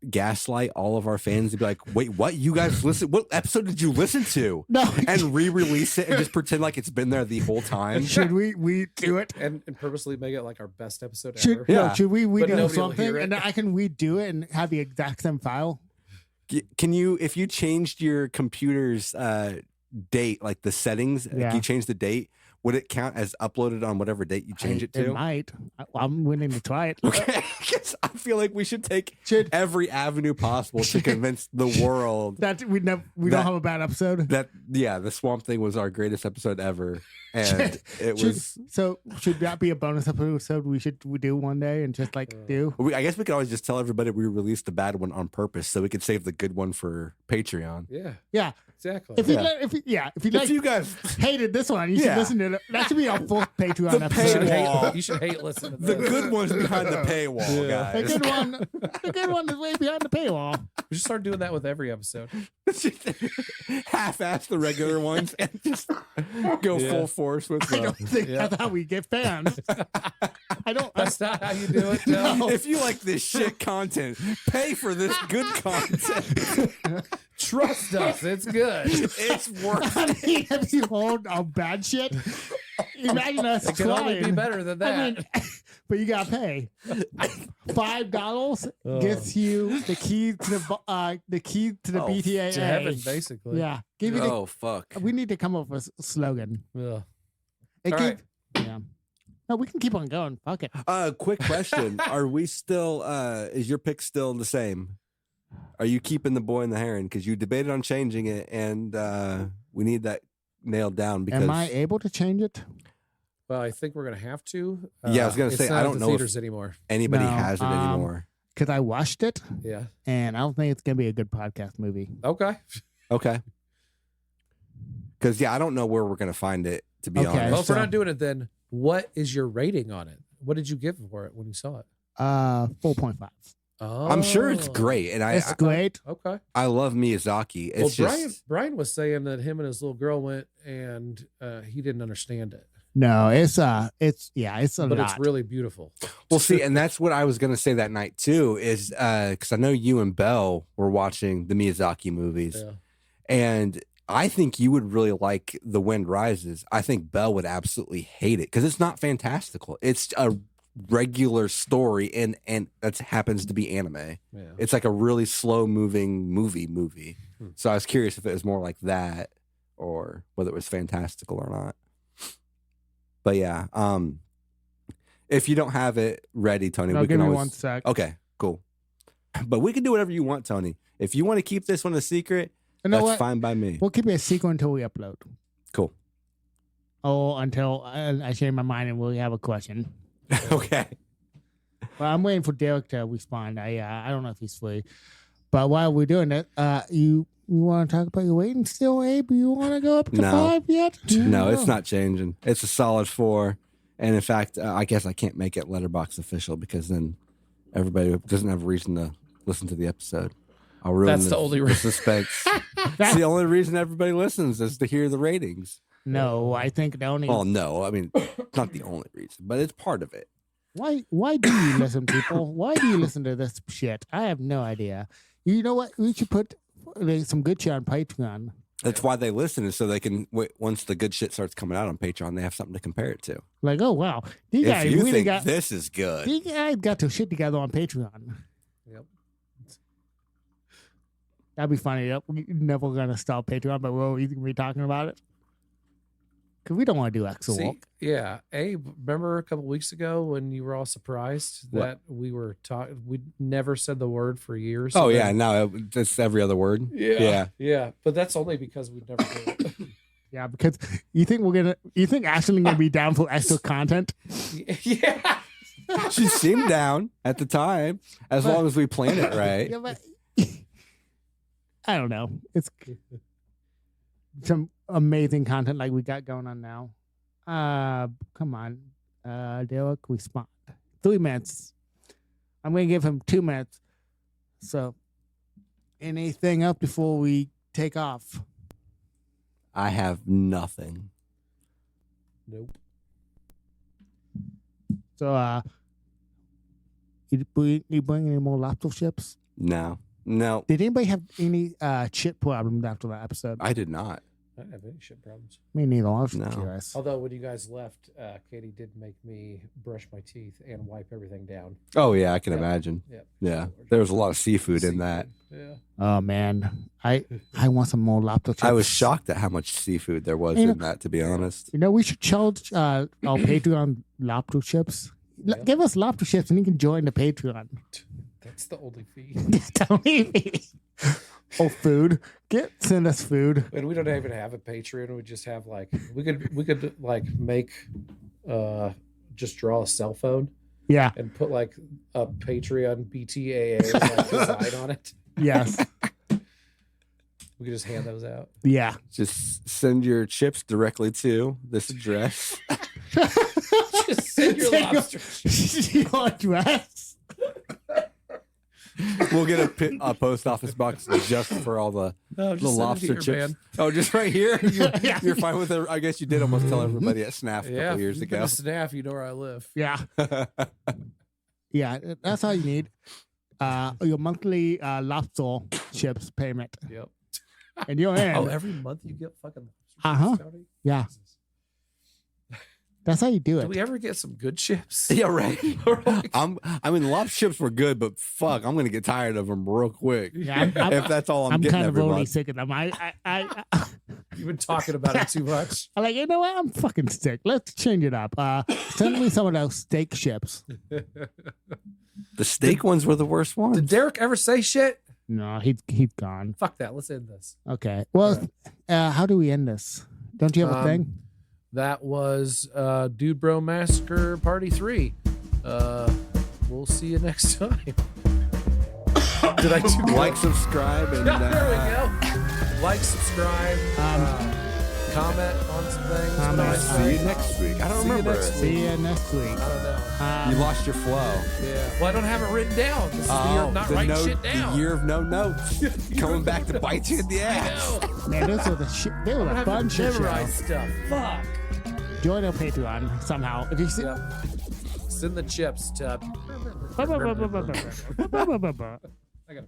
gaslight all of our fans and be like, wait, what? You guys listen? What episode did you listen to? No. And re-release it and just pretend like it's been there the whole time. Should we do it? And purposely make it like our best episode Should, ever. Yeah. should we But redo nobody will something hear it. and then I can redo it and have the exact same file? Can you, if you changed your computer's date, like the settings, Yeah. if you change the date, would it count as uploaded on whatever date you change it to? It might. I'm willing to try it. Okay, 'cause I feel like we should take Should- every avenue possible to convince the world That we don't have a bad episode. that the Swamp Thing was our greatest episode ever, and it was. Should that be a bonus episode we do one day and just like do? I guess we could always just tell everybody we released the bad one on purpose, so we could save the good one for Patreon. Yeah, Yeah. exactly. If you You guys, hated this one, you should Yeah. listen to it. That should be our fourth Patreon The episode. paywall. You should hate listening to the this. good one's behind the paywall, The guys. good one is way behind the paywall. We should start doing that with every episode. Half-ass the regular ones and just go full force with I don't the. think that's how we get fans. I don't. That's not how you do it. No. If you like this shit content, pay for this good content. Trust us, it's good. It's worth I it. mean, if you hold on bad shit, imagine us It can only be trying. better than that. I mean, but you gotta pay. $5 gets you the key to the BTAA. to heaven, basically. Yeah, give you the. Oh fuck! We need to come up with a slogan. Ugh. It All give- Yeah. No, we can keep on going. Fuck it. Quick question: are we still? Is your pick still the same? Are you keeping the Boy and the Heron? Because you debated on changing it, and we need that nailed down. Because Am I able to change it? Well, I think we're gonna have to. Yeah, I was gonna it's say, not I at don't the know if- theaters anymore. anybody No, has it anymore? Because I watched it, Yeah. and I don't think it's gonna be a good podcast movie. Okay. Okay. Because I don't know where we're gonna find it. To be Okay. honest, Well, if we're so- not doing it, then what is your rating on it? What did you give for it when you saw it? 4.5. Oh, I'm sure it's great, and It's great. Okay. I love Miyazaki. It's Well, just Brian was saying that him and his little girl went and he didn't understand it, No, it's a but lot. it's really beautiful. well, see, and that's what I was gonna say that night too. Is because I know you and Belle were watching the Miyazaki movies, Yeah. and I think you would really like The Wind Rises. I think Belle would absolutely hate it because it's not fantastical. It's a regular story, and that happens to be anime. Yeah. It's like a really slow moving movie. So I was curious if it was more like that or whether it was fantastical or not. But yeah, if you don't have it ready, Tony, No, we give can me always. one sec. Okay, cool. But we can do whatever you want, Tony. If you want to keep this one a secret, You know that's what? fine by me. We'll keep it a secret until we upload. Cool. Oh, until I change my mind and we have a question. Okay. Well, I'm waiting for Derek to respond. I don't know if he's free. But while we're doing that, you want to talk about your rating still, Abe? You want to go up to No. 5 yet? No, it's not changing. It's a solid 4. And in fact, I guess I can't make it Letterboxd official because then everybody doesn't have a reason to listen to the episode. I'll ruin That's the only the suspense. It's the only reason everybody listens is to hear the ratings. No, I think the only. Well, no, I mean, it's not the only reason, but it's part of it. Why do you listen, people? Why do you listen to this shit? I have no idea. You know what? We should put some good shit on Patreon. That's why they listen, is so they can, once the good shit starts coming out on Patreon, they have something to compare it to. Like, oh wow, these If guys you really think got this is good, these guys got their shit together on Patreon. Yep. That'd be funny. We're never gonna stop Patreon, but we're always gonna be talking about it because we don't want to do extra See, work. yeah. Hey, remember a couple weeks ago when you were all surprised that we were talking? We never said the word for years. oh and yeah, then- no, it's every other word. yeah. But that's only because we've never done it. Yeah, because you think Ashley's gonna be down for extra content? Yeah. She seemed down at the time, as long as we plan it right. Yeah, but I don't know. It's some amazing content like we got going on now. Come on, Derek, respond. 3 minutes. I'm gonna give him 2 minutes. So, anything up before we take off? I have nothing. Nope. So, you bring any more lobster chips? No. Did anybody have any chip problems after that episode? I did not. I don't have any shit problems. Me neither. I was No. curious. Although when you guys left, Katie did make me brush my teeth and wipe everything down. Oh yeah, I can Yeah. imagine. Yep. Yeah, there was a lot of seafood in that. Yeah. Oh man, I want some more lobster chips. I was shocked at how much seafood there was You know- in that. To be honest, You know, we should charge our Patreon lobster chips. Yeah. Give us lobster chips, and you can join the Patreon. That's the only fee. Tell me. Oh, food. Send us food. And we don't even have a Patreon. We just have like we could like make just draw a cell phone Yeah. and put like a Patreon BTAA like, design on it. Yes. We could just hand those out. Yeah. just send your chips directly to this address. Just send your lobster. Your address. We'll get a post office box just for all the No, just the send it lobster here, chips. man. Oh, just right here. Yeah. You're fine with it. I guess you did almost tell everybody at SNAF a Yeah, couple years you've been ago. to Snaf, you know where I live. Yeah. Yeah. That's all you need. Your monthly lobster chips payment. Yep. And you're in. Oh, every month you get fucking. Uh-huh. Tony? Yeah. Jesus. That's how you do Do it. we ever get some good chips? Yeah, right. Like- I mean, lobster chips were good, but fuck, I'm gonna get tired of them real quick. Yeah, If that's all I'm I'm getting kind of every already month. sick of them. You've been talking about it too much. I'm like, you know what? I'm fucking sick. Let's change it up. Send me some of those steak chips. The steak ones were the worst ones. Did Derek ever say shit? No, he's gone. Fuck that. Let's end this. Okay. Well, how do we end this? Don't you have a thing? That was Dude Bro Massacre Party 3. We'll see you next time. Did I do Like, subscribe, and Yeah, there we go. Like, subscribe, comment on some things. What do I comment. say? see you next week. I don't See you remember. next See you next week. I don't know. You lost your flow. Yeah. Well, I don't have it written down. This is the year of not the writing shit down. The year of no notes. Coming back to bite you in the I ass. know. Man, those were the shit. They were I'm a having fun to shit show. memorize stuff. Fuck. Join our Patreon somehow. If you see. Yep. Send the chips to. I got